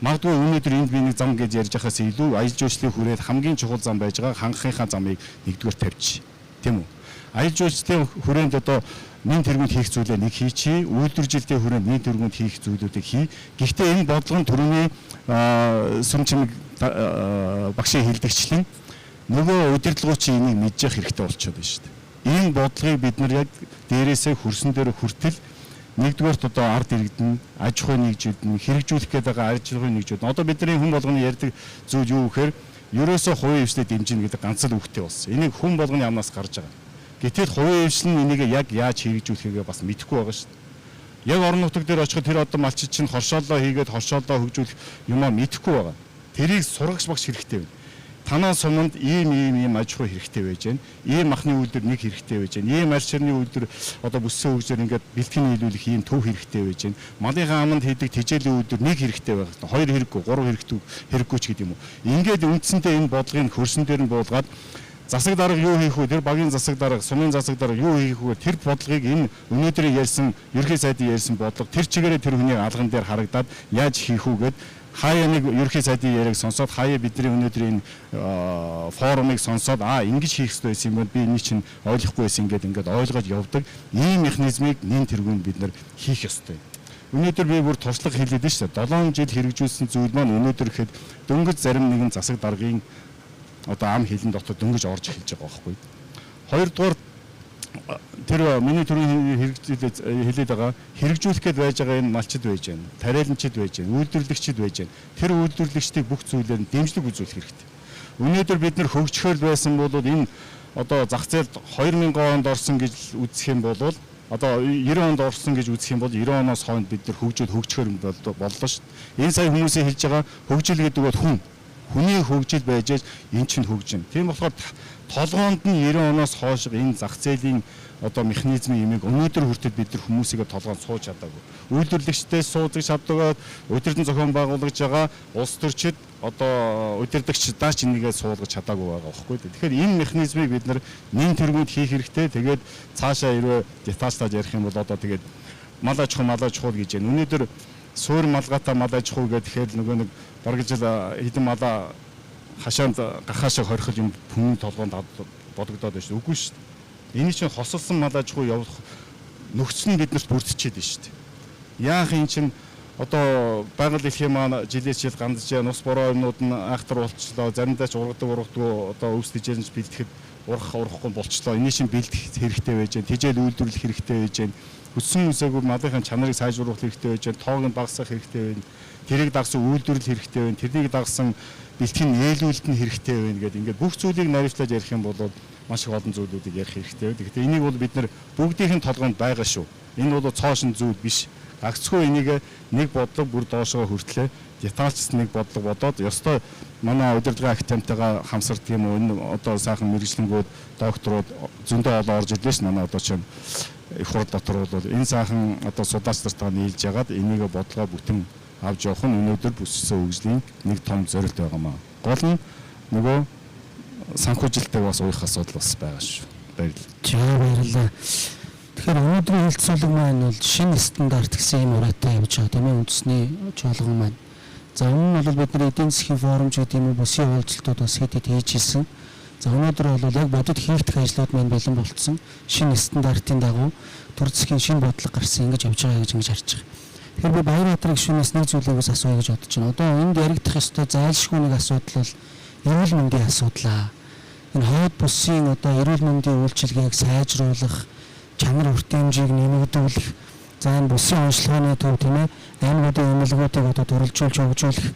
S2: Магадгүй өнөөдөр энд би нэг зам гэж ярьж байхаас илүү аялал жуулчлалын хүрээд хамгийн чухал зам байж байгаа хангахынхаа замыг нэгдүгээр тавьчих. Тийм үү? Аялал жуулчлалын хүрээнд одоо нэн тэргуунд хийх зүйлээ нэг хийчихье. Үйлдвэржилтийн хүрээнд нэн тэргуунд хийх зүйлүүдийг хий. Гэхдээ энэ бодлого нь түрүүний сүмчмэг багшийн хэлдэгчлэн нөгөө удирдлагуудын энийг мэдж явах хэрэгтэй болчиход байна шүү дээ. Энэ бодлогыг бид нар яг дээрээсээ хөрсөн дээр хүртэл нэгдүгээрт одоо ард иргэдэн аж ахуй нэгжүүд нь хэрэгжүүлэх гээд байгаа аж ахуй нэгжүүд. Одоо бидний хүн болгоны ярьдаг зүйл юу гэхээр ерөөсөө хувийн хвшлээ дэмжинэ гэдэг ганц л үгтэй болсон. Энийг хүн болгоны амнаас гарч байгаа. Гэтэл хувийн хвшил нь энийг яг яаж хэрэгжүүлэхээ бас мэдэхгүй байгаа шүү дээ. Яг орон нутаг дээр очиход тэр одоо малчид чинь хоршоолоо хийгээд хоршоолоо хөгжүүлэх юмаа мэдэхгүй байгаа. Тэрийг сургагч багш хэрэгтэй байна. Танаа суманд ийм аж ахуй хэрэгтэй байж байна. Ийм махны үйлдвэр нэг хэрэгтэй байж байна. Ийм арь ширны үйлдвэр одоо бүссэн хөгжлөөр ингээд бэлтгэн нийлүүлэх ийм төв хэрэгтэй байж байна. Малынхаа аманд хийдэг тэжээлийн үйлдвэр нэг хэрэгтэй байх. 2 хэрэггүй, 3 хэрэггүй ч гэдэг юм уу. Ингээд үндсэндээ энэ бодлогын хөрсөн дээр нь буулгаад засаг дарга юу хийх вэ? Тэр багийн засаг дарга, сумын засаг дарга юу хийх вэ? Тэр бодлогыг энэ өнөөдрийн ярьсан ерхий сайдын ярьсан бодлого тэр чигээрээ тэр хүний алган дээр харагдаад яаж хийх үү гэд хаяа нэг ерхий сайдын яриаг сонсоод хаяа бидний өнөөдрийн форумыг сонсоод ингэж хийх хэрэгтэй байсан юм бол би энийг чинь ойлгохгүй байсан ингээд ойлгоод явдаг ийм механизмыг нэн тэргүүнд бид нар хийх ёстой. Өнөөдөр би бүр туршлага хэлээд байна шүү дээ. 7 жил хэрэгжүүлсэн зүйл маань өнөөдөр ихэд дөнгөж зарим нэгэн засаг даргын одоо ам хилэн дотор дөнгөж орж эхэлж байгаа байхгүй. Хоёрдугаар тэр миний түрүүн хэлээд байгаа хэрэгжүүлэх гээд байж байгаа энэ малчид байж байна. Тариаланчид байж байна. Үйлдвэрлэгчид байж байна. Тэр үйлдвэрлэгчдийг бүх зүйлээр нь дэмжлэг үзүүлэх хэрэгтэй. Өнөөдөр бид нар хөгжихөөр байсан бол энэ одоо зах зээлд 2000 онд орсон гэж үзэх юм бол одоо 90 онд орсон гэж үзэх юм бол 90 оноос хойно бид нар хөгжихөөр боллоо шүү дээ. Энэ сая хүмүүсийн хэлж байгаа хөгжил гэдэг бол хүний хөгжил байж эн чинь хөгжин. Тийм болохоор толгоонд нь 90 оноос хойш энэ зах зээлийн одоо механизмын юмыг өнөөдөр хүртэл бид нар хүмүүсийгээ толгоонд сууж чадаагүй. Үйлдвэрлэгчдээс суудаж чаддаг, удирдан зохион байгуулагч байгаа улс төрчид одоо удирдагчдаа ч энийгээ суулгаж чадаагүй байгаа байхгүй. Тэгэхээр энэ механизмыг бид нар нэн тэргүүнд хийх хэрэгтэй. Тэгээд цаашаа ирвэ детальтаж ярих юм бол одоо тэгээд мал аж ахуй гэж байна. Өнөөдөр суур малгайтай мал аж ахуй гэхээр нөгөө нэг бараг жил хэдэн малаа хашаанд гахаашаа хорхол юм хүмүүн толгоонд бодогдоод байна шүү. Үгүй шүү. Энэ чинь хосолсон мал аж ахуй явах нөхцөл нь биднэрт бүрдчихэд байна шүү. Яах юм чинь одоо байгаль дэлхийн маань жилээс жил гандж нус бороо юмнууд нь айхтар болчихлоо. Заримдаа ч ургадаг одоо өвс тэжээлж бэлтгэхэд урахгүй болчихлоо. Эний чинь бэлтгэх хэрэгтэй байж байна. Тэжээл үйлдвэрлэх хэрэгтэй байж байна. Хүссэн үсээгүй малынхаа чанарыг сайжруулах хэрэгтэй байж байна. Тоог нь багасгах хэрэгтэй байна. Тэрийг дагсан үйлдвэрлэл хэрэгтэй байна. Тэрнийг дагсан бэлтгэн нээлүүлэлт нь хэрэгтэй байна гэдэг. Ингээд бүх зүйлийг наривчлаж ярих юм бол маш их олон зүйлүүдийг ярих хэрэгтэй байна. Гэхдээ энийг бол бид нар бүгдийнх нь толгойд байгаа шүү. Энэ бол цоошин зүйл биш. Гагцхүү энийг нэг бодлого бүр доошоо хүртлээ детальчс нэг бодлого бодоод ёстой манай удирдлагын академитайгаа хамсардаг юм уу? Энэ одоо сайхан мэргэжлэнгүүд докторууд зөндөө олон орж ирлээ ш. Манай одоо чинь их хурд дотор бол энэ сайхан одоо судалж нартаа нийлж ягаад энийг бодлогоо бүтэн авч явах нь өнөөдөр бүссэн хөгжлийн нэг том зорилт байгаа маа. Гол нь нөгөө санхүүжилттэй бас уух асуудал бас байгаа шүү. Баярлалаа.
S1: За баярлалаа. Тэгэхээр өнөөдрийн хэлцүүлэг маань бол шинэ стандарт гэсэн юм ураатай явж байгаа тийм ээ үндэсний жолгон маань. За өмнө нь бол бидний эдийн засгийн форумч гэдэг юм уу бүсийн уулзалтууд бас хэд хийж хэлсэн. За өнөөдөр бол яг бодит хийгдэх ажлууд маань бэлэн болцсон. Шинэ стандартын дагуу төр засгийн шинэ бодлого гарсан ингэж явж байгаа гэж харж байгаа. Тэгэхээр би Баянбаатарын гишүүнээс нэг зүйлийг бас асууя гэж бодож байна. Одоо энд яригдах ёстой зайлшгүй нэг асуудал бол эрүүл мэндийн асуудал. Энэ хойд бүсийн одоо эрүүл мэндийн үйлчилгээг сайжруулах, чанар хүртээмжийг нэмэгдүүлэх, за энэ бүсийн онцлогооны төв тийм ээ аймагуудын эмнэлгүүдийг одоо дөрвөлжүүлж хөгжүүлэх,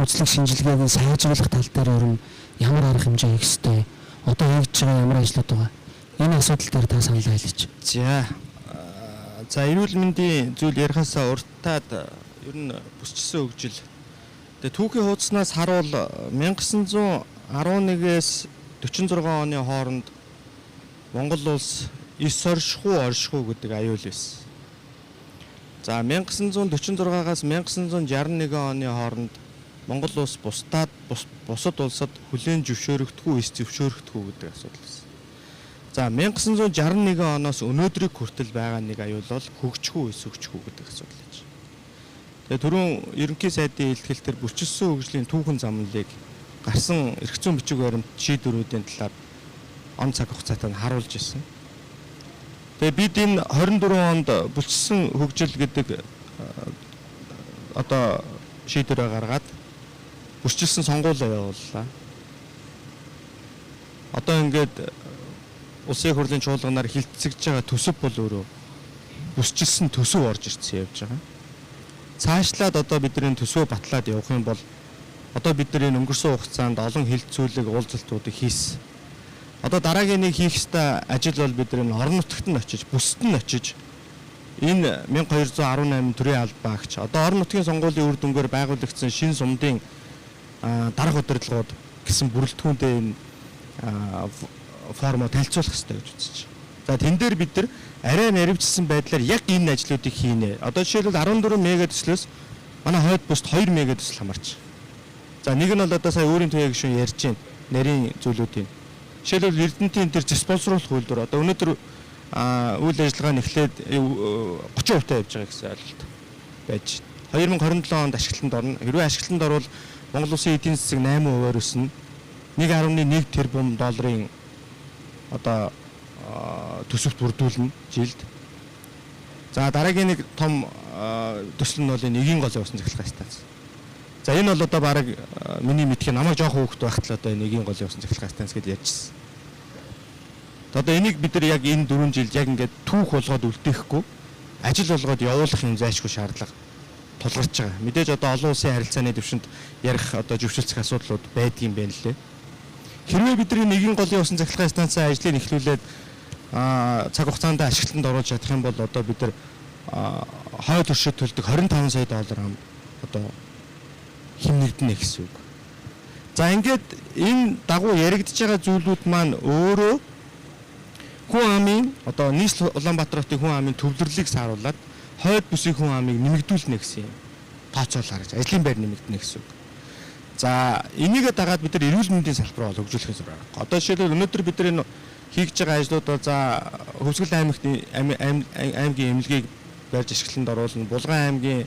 S1: үзлэг шинжилгээг сайжруулах тал дээр ер нь ямар арга хэмжээ хийх ёстой? Одоо хийж байгаа ямар ажлууд байгаа? Энэ асуудал дээр та санал байлгаач.
S3: За эрүүл мэндийн зүйл ярихаасаа урттаад ер нь бүсчилсэн хөгжил. Тэгээ түүхийн хуудаснаас харуул 1911-ээс 46 оны хооронд Монгол улс 9 оршихуй гэдэг аюул байсан. За 1946-аас 1961 оны хооронд Монгол улс бусад улсад хүлээн зөвшөөрөгдөхгүй, зөвшөөрөгдөхгүй гэдэг асуудал байсан. За 1961 оноос өнөөдрийг хүртэл байгаа нэг аюул бол хөгжихгүй гэдэг асуудал гэж. Тэгээ түрүүн ерөнхий сайдын илтгэлээр бүсчилсэн хөгжлийн түүхэн замналыг гарсан эрх зүйн бичиг баримт шийдвэрүүдийн талаар он цаг хугацаатай харуулж ирсэн. Тэгээ бид энэ 24 онд бүсчилсэн хөгжил гэдэг одоо шийдвэрээ гаргаад бүсчилсэн сонгуулиа явууллаа. Одоо ингээд улсын хурлын чуулганаар хилцэгдэж байгаа төсөв бол өөрөө бүсчилсэн төсөв орж ирсэн явж байгаа. Цаашлаад одоо бидний төсвөө батлаад явах юм бол одоо бид нар энэ өнгөрсөн хугацаанд олон хилцүүлэг уулзалтуудыг хийсэн. Одоо дараагийн нэг хийх ёстой ажил бол бид нар орон нутагт нь очиж, бүсэд нь очиж энэ 1218 төрийн албаагч одоо орон нутгийн сонгуулийн үр дүнгээр байгуулагдсан шинэ сумдын дарга удирдлагууд гэсэн бүрэлдэхүүнтэй энэ формоо танилцуулах хэрэгтэй гэж үзэж байна. За тэн дээр бид нар арай наривчсан байдлаар яг энэ ажлуудыг хийнэ. Одоо жишээлбэл 14 мега төслөөс манай хойд бүст 2 мега төсөл хамаарч. За нэг нь бол одоо сая өөрийн төвийн гишүүн ярьж байна. Нарийн зүйлүүдийн. Жишээлбэл Эрдэнэтийн тэр спонсоруулах үйлдвэр одоо өнөөдөр үйл ажиллагаа нь эхлээд 30% тавьж байгаа гэсэн ойлголт байж байна. 2027 онд ашиглалтанд орно. Хэрвээ ашиглалтанд орвол Монгол улсын эдийн засаг 8%-аар өснө. 1.1 тэрбум долларын одоо төсөвт бүрдүүлнэ жилд. За дараагийн нэг том төсөл нь бол энэ эгийн голын усан цахилгаан станц. За энэ бол одоо баг миний мэдхийн намайг жоох хөөхт байхад л одоо энэ эгийн голын усан цахилгаан станц гэж ярьжсэн. Одоо энийг бид нар яг энэ 4 жилд яг ингээд түүх болгоод үлдээхгүй ажил болгоод явуулах юм зайлшгүй шаардлага тулгарч байгаа. Мэдээж одоо олон улсын харилцааны төвшөнд ярих одоо зөвшөлдсөх асуудлууд байдгийн байна лээ. Хэрвээ бидний нэгэн голын усан цахилгаан станцын ажлыг эхлүүлээд цаг хугацаанд ашиглалтанд оруулж чадах юм бол одоо бид нар хойд төршөд төлдөг 25 сая доллар одоо хэмнэгдэнэ гэсэн үг. За ингээд энэ дагуу яригдж байгаа зүйлүүд маань өөрөө хүн амын одоо нийслэл Улаанбаатар хотын хүн амын төвлөрлийг сааруулад хойд бүсийн хүн амыг нэмэгдүүлнэ гэсэн юм тооцоолоо гэж ажлын байр нэмэгдэнэ гэсэн үг. За энийг дагаад бид нар эрүүл мэндийн салбараа хөгжүүлэхээс зураг. Одоо жишээлбэл өнөөдөр бид нар энэ хийж байгаа ажлуудаа за Хөвсгөл аймгийн эмнэлгийг барьж ашиглалтанд оруулна. Булган аймгийн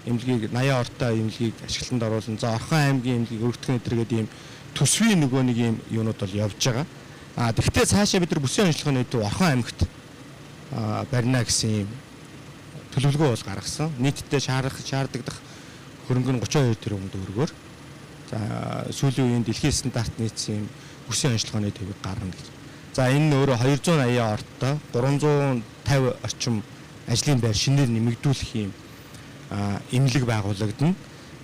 S3: эмнэлгийг 80 ортой эмнэлгийг ашиглалтанд оруулна. За Орхон аймгийн эмнэлгийг өргөдгөн эдэргээд ийм төсвийн нөгөө нэг ийм юунууд бол явж байгаа. Тэгэхдээ цаашаа бид нар бүсийн онцлогооны төв Орхон аймагт барина гэсэн ийм төлөвлөгөө бол гаргасан. Нийтдээ шаарддаг хөрөнгө нь 32 тэрбум төгрөгөөр. За сүүлийн үеийн дэлхийн стандарт нийцсэн бүсийн онцлогооны төвийг гаргана гэж. За энэ нь өөрөө 280 ортой 350 орчим ажлын байр шинээр нэмэгдүүлэх юм эмнэлэг байгуулагдана.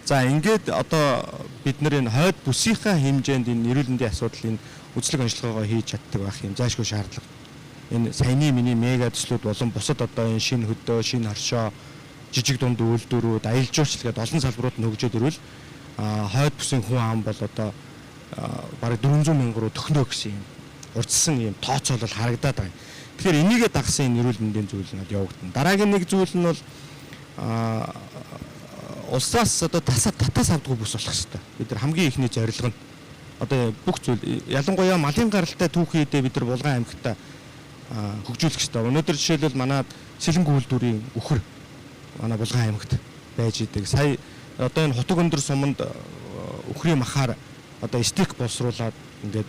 S3: За ингээд одоо бид нар энэ хойд бүсийнхаа хэмжээнд энэ эрүүл мэндийн асуудлын үзлэг онцлогоогоо хийж чаддаг байх юм заашгүй шаардлага. Энэ саяны миний мега төслүүд болон бусад одоо энэ шинэ хөдөө, шинэ оршоо, жижиг дунд үйлдвэрүүд, аялал жуулчлал гэдэг олон салбарууд нөгжөөд ирвэл хойд бүсийн хүн ам бол одоо бараг 400 мянга руу төхнөө гэсэн юм урдсан юм тооцоолол харагдаад байгаа. Тэгэхээр энийгээ дагсан энэ эрүүл мэндийн зүйл нь явагдана. Дараагийн нэг зүйл нь бол улсаас одоо татаас авдаггүй бүс болох хэрэгтэй. Бид нар хамгийн ихний зорилго нь одоо бүх зүйл ялангуяа малын гаралтай түүхийдээ бид нар Булган аймагта хөгжүүлэх ёстой. Өнөөдөр жишээлбэл манай Сэлэнг үйлдвэрийн үхэр манай Булган аймагт байж идэг. Сая одоо энэ Хутаг өндөр суманд үхрийн махаар одоо стик боловсруулад ингээд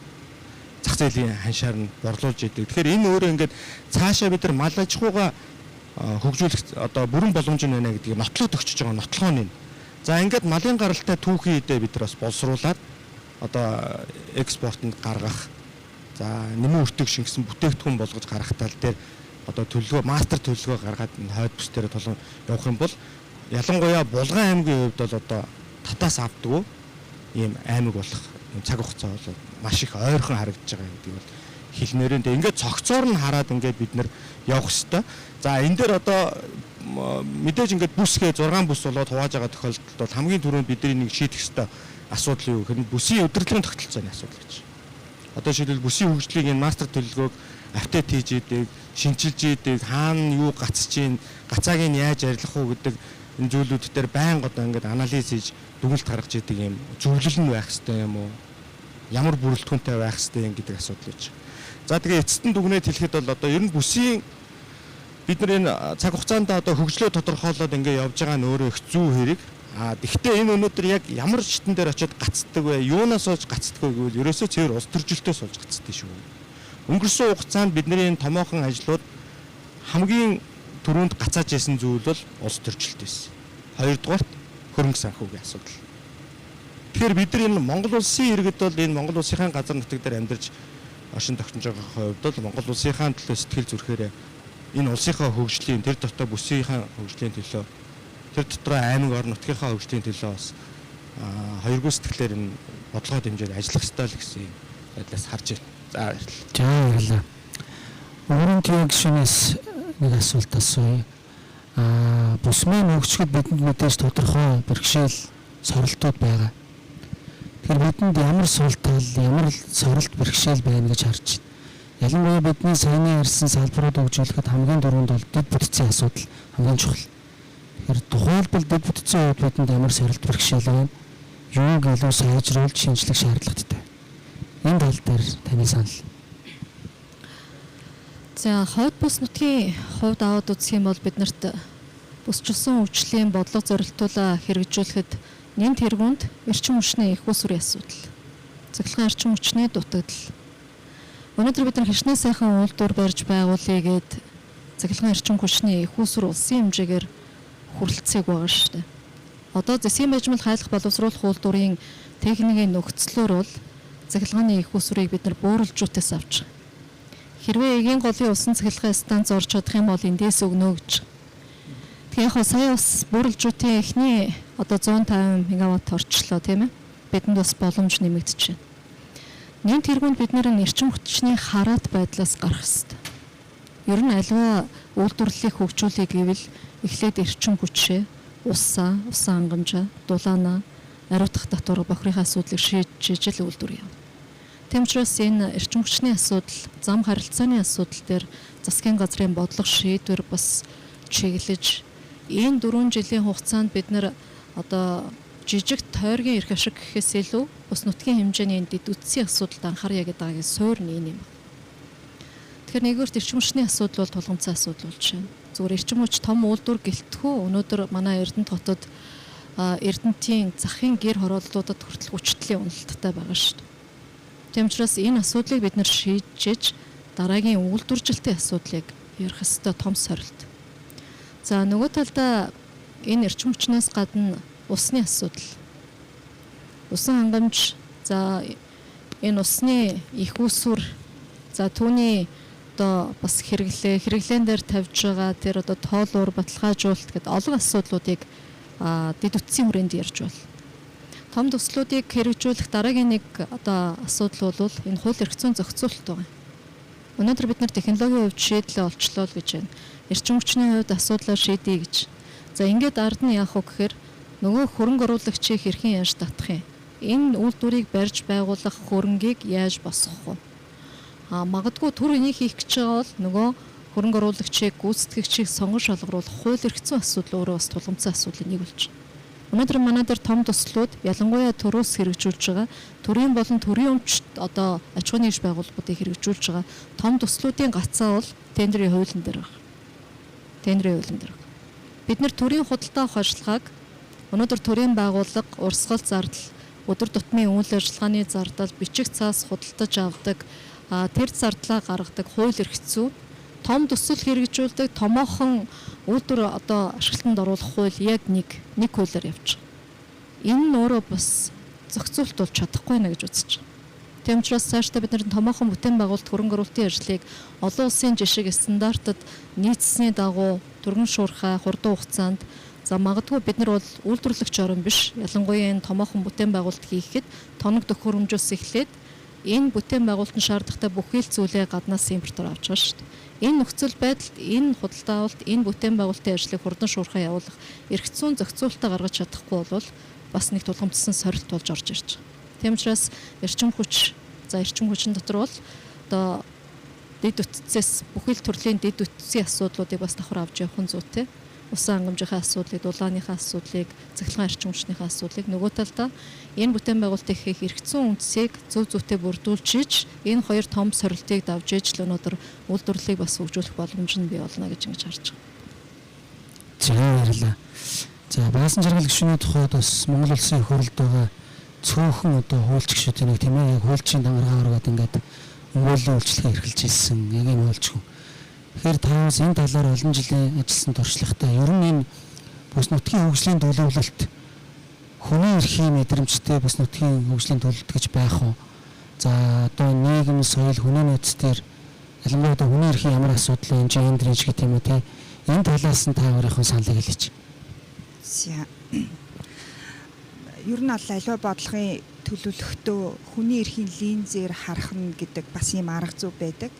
S3: зах зээлийн ханшаар нь борлуулж идэг. Тэгэхээр энэ өөрөө ингээд цаашаа бид нар мал аж ахуйгаа хөгжүүлэх одоо бүрэн боломж нь байна гэдгийг нотлоод өгчөж байгаа нотлооны. За ингээд малын гаралтай түүхийн үедээ бид нар бас боловсруулад одоо экспортод гаргах, за нэмэн өртөг шингэсэн бүтээгдэхүүн болгож гаргах тал дээр одоо төлөвлөгөө мастер төлөвлөгөө гаргаад хойд бүс дээр толон явах юм бол ялангуяа Булган аймгийн хувьд бол одоо татаас авдаг ийм аймаг болох цаг хугацаа бол маш их ойрхон харагдаж байгаа гэдэг бол хэлнээрээ. Ингээд цогцоор нь хараад ингээд бид нар явах ёстой. За энэ дээр одоо мэдээж ингээд бүсгээ 6 бүс болоод хувааж байгаа тохиолдолд бол хамгийн түрүүнд бидний нэг шийдэх ёстой асуудал юу гэхээр бүсийн удирдлагын тогтолцооны асуудал гэж. Одоо жишээлбэл бүсийн хөгжлийг энэ мастер төлөвлөгөөг апдейт хийж идэг, шинжилж идэг, хаана юу гацж ийн, гацааг нь яаж арилгах уу гэдэг энэ зүйлүүд дээр байнга одоо ингээд анализ хийж дүгнэлт гаргаж идэг юм зөвлөл нь байх хэрэгтэй юм уу? Ямар бүрэлдэхүүнтэй байх хэрэгтэй юм гэдэг асуудал гэж. За тэгээ эцэст нь дүгнээд хэлэхэд бол одоо ер нь бүсийн бид нар энэ цаг хугацаанд одоо хөгжлөө тодорхойлоод ингээд явж байгаа нь өөрөө их зүү хэрэг. Гэхдээ энэ өнөөдөр яг ямар шитэн дээр очиод гацдаг вэ? Юунаас олж гацдаг вэ гэвэл ерөөсөө цэвэр улс төржилтөөс олж гацдаг шүү. Өнгөрсөн хугацаанд бидний энэ томоохон ажлууд хамгийн түрүүнд гацааж исэн зүйл бол улс төржилт байсан. Хоёрдугаарт хөрөнгө санхүүгийн асуудал. Тэгэхээр бид нар энэ Монгол улсын иргэд бол энэ Монгол улсынхаа газар нутаг дээр амьдарч оршин тогтнож байгаа хувьд бол Монгол улсынхаа төлөө сэтгэл зүрэхээр энэ улсынхаа хөгжлийн тэр дотор бүсийнхаа хөгжлийн төлөө тэр дотор аймаг орон нутгийнхаа хөгжлийн төлөө бас хоёргүй сэтгэлээр энэ бодлого хэмжээд ажиллах ёстой л гэсэн байдлаас харж байна. За
S1: баярлалаа. Өөрөнд яг гişүнээс нэг асуулт асууя. Бус маань хөгжөхөд бидэнд мэдээж тодорхой бэрхшээл сорилтууд байгаа. Тэгэхээр бидэнд ямар сул тал, ямар сорилт бэрхшээл байна гэж харж байна. Ялангуяа бидний саяны ярьсан салбарууд хөгжүүлэхэд хамгийн дөрөнд бол дэд бүтцийн асуудал хамгийн чухал. Тэгэхээр тухайлбал дэд бүтцийн хувьд бидэнд ямар сорилт бэрхшээл байна? Юуг илүү сайжруулж шинжлэх шаардлагатай. Энэ тал дээр таны санал.
S4: За хойд бус нутгийн хувьд аваад үзэх юм бол биднэрт бүсчилсан хөгжлийн бодлого зорилтуулаа хэрэгжүүлэхэд нэмт хэрэгүнд эрчим хүчний их усрын асуудал, цахилгаан эрчим хүчний дутагдал. Өнөөдөр бид нар хичнээн сайхан үйлдвэр барьж байгуулъя гэд цахилгаан эрчим хүчний их уср улсын хэмжээгээр хүрэлцээг байгаа шүү дээ. Одоо засгийн байжмал хайлах боловсруулах үйлдвэрийн техникийн нөхцлөөр бол цахилгааны их усрыг бид нар бууралжуутаас авч байгаа. Хэрвээ эгийн голын усан цахилгаан станц орж чадах юм бол эндээс өгнө гэж. Тэгэхээр яг сая бас бууралжуутын эхний одоо 150 мегаватт орчлоо тийм ээ. Бидэнд бас боломж нэмэгдэж байна. Нэмт хэрэгүнд бид нэр эрчим хүчний хараат байдлаас гарах хэрэгтэй. Ер нь аливаа үйлдвэрлэлийг хөгжүүлэх гэвэл эхлээд эрчим хүчээ, усан хангамжаа, дулаанаа, ариутгах татвар бохирын асуудлыг шийдэж л үйлдвэр явна. Тэм учраас энэ эрчим хүчний асуудал, зам харилцааны асуудал дээр засгийн газрын бодлого шийдвэр бас чиглэж энэ 4 жилийн хугацаанд бид нар одоо жижиг тойргийн эрх ашиг гэхээс илүү бус нутгийн хэмжээний дэд үтсийн асуудалд анхаарья гэдэг нь суурь нэг юм. Тэгэхээр нэгдүгээр эрчим хүчний асуудал бол тулгымцсан асуудал болж байна. Зүгээр эрчим хүч том үйлдвэр гэлтгүү өнөөдөр манай Эрдэнэт хотод Эрдэнэтийн захын гэр хорооллуудад хүртэл хүчтэлийн уналттай байгаа шүү дээ. Тийм учраас энэ асуудлыг бид нар шийдэж дараагийн үйлдвэржилтийн асуудлыг ярих ёстой том сорилт. За нөгөө талдаа энэ эрчим хүчнээс гадна усны асуудал. Усан хангамж, за энэ усны их усүр, за түүний одоо бас хэрэглэн дээр тавьж байгаа тэр одоо тоолуур баталгаажуулалт гэдэг олон асуудлуудыг дэд үтсийн хүрээнд ярьж байна. Том төслүүдийг хэрэгжүүлэх дараагийн нэг одоо асуудал бол энэ хууль эрх зүйн зохицуулалт байна. Өнөөдөр бид нар технологийн хувьд шийдлээ олчлоо л гэж байна. Эрчим хүчний хувьд асуудлаа шийдэе гэж. За ингээд ард нь яах вэ гэхээр нөгөө хөрөнгө оруулагчийг хэрхэн яаж татах юм? Энэ үйлдвэрийг барьж байгуулах хөрөнгийг яаж босгох вэ? Магадгүй түр энийг хийх гэж байгаа бол нөгөө хөрөнгө оруулагчийг гүйцэтгэгчийг сонгон шалгаруулах хууль эрх зүйн асуудал өөрөө бас тулгымцсан асуудлын нэг болж байна. Өнөөдөр манай дээр том төслүүд ялангуяа төрөөс хэрэгжүүлж байгаа төрийн болон төрийн өмчт одоо аж ахуйн нэгж байгууллагуудыг хэрэгжүүлж байгаа том төслүүдийн гацаа бол тендерийн хуулийн дээр байна. Тендерийн хуулийн дээр. Бид нэр төрийн худалдаа авах ажиллагааг өнөөдөр төрийн байгууллага урсгал зардал, өдөр тутмын үйл ажиллагааны зардал, бичих цаас худалдаж авдаг, тэр зардлаа гаргадаг хууль эрх зүй, том төсөл хэрэгжүүлдэг томоохон үйлдвэр одоо ашиглалтанд оруулах хууль яг нэг хуулиар явж байгаа. Энэ нь өөрөө бас зохицуулт болж чадахгүй нэ гэж үзэж байна. Тийм учраас цаашдаа бид нар томоохон бүтээн байгуулалт хөрөнгө оруулалтын ажлыг олон улсын жишг стандартад нийцсэний дагуу түргэн шуурхай хурдан хугацаанд за магадгүй бид нар бол үйлдвэрлэгч орн биш, ялангуяа энэ томоохон бүтээн байгуулалт хийхэд тоног төхөөрөмжөөс эхлээд энэ бүтээн байгуулалтын шаардлагатай бүх ил зүйлээ гаднаас импортоор авч байгаа шүү дээ. Энэ нөхцөл байдалд энэ худалдаа авалт, энэ бүтээн байгуулалтын ажлыг хурдан шуурхай явуулах эрх зүйн зохицуулалтаа гаргаж чадахгүй бол бас нэг тулгамдсан сорилт болж орж ирж байгаа. Тийм учраас эрчим хүчин дотор бол одоо дэд үтцээс бүх ил төрлийн дэд үтцийн асуудлуудыг бас давхар авч явах нь зүйтэй. Усан хангамжийнхаа асуудлыг, дулааныхаа асуудлыг, цахилгаан эрчим хүчнийхээ асуудлыг нөгөө талдаа энэ бүтээн байгуулалтын хийх эрх зүйн үндсийг зөв зүйтэй бүрдүүлж энэ хоёр том сорилтыг давж ээж л өнөөдөр үйлдвэрлэлийг бас хөгжүүлэх боломж нь бий болно гэж ингэж харж байгаа.
S1: За баярлалаа. За баасан жаргал гишүүний тухайд бас Монгол улсын хуралд байгаа цөөхөн одоо хуульч гишүүдийн нэг тийм ээ яг хуульчийн дангаргаа ороод ингээд өнгөлөлийн үйлчлэгээ эрхэлж ирсэн яг энэ хуульч хүн. Тэгэхээр таавс энэ талаар олон жилийн ажилласан туршлагатай ер нь энэ бүс нутгийн хөгжлийн төлөвлөлт хүний эрхийн мэдрэмжтэй бүс нутгийн хөгжлийн төлөвлөлт гэж байх уу? За одоо нийгэм соёл хүний нөөц дээр ялангуяа одоо хүний эрхийн ямар асуудал вэ? Гендер гэж гэх юм уу те? Энэ талаас нь та өөрийнхөө саналыг хэлээч.
S5: За ер нь аливаа бодлогын төлөвлөлтөө хүний эрхийн линзээр харах нь гэдэг бас юм арга зүй байдаг.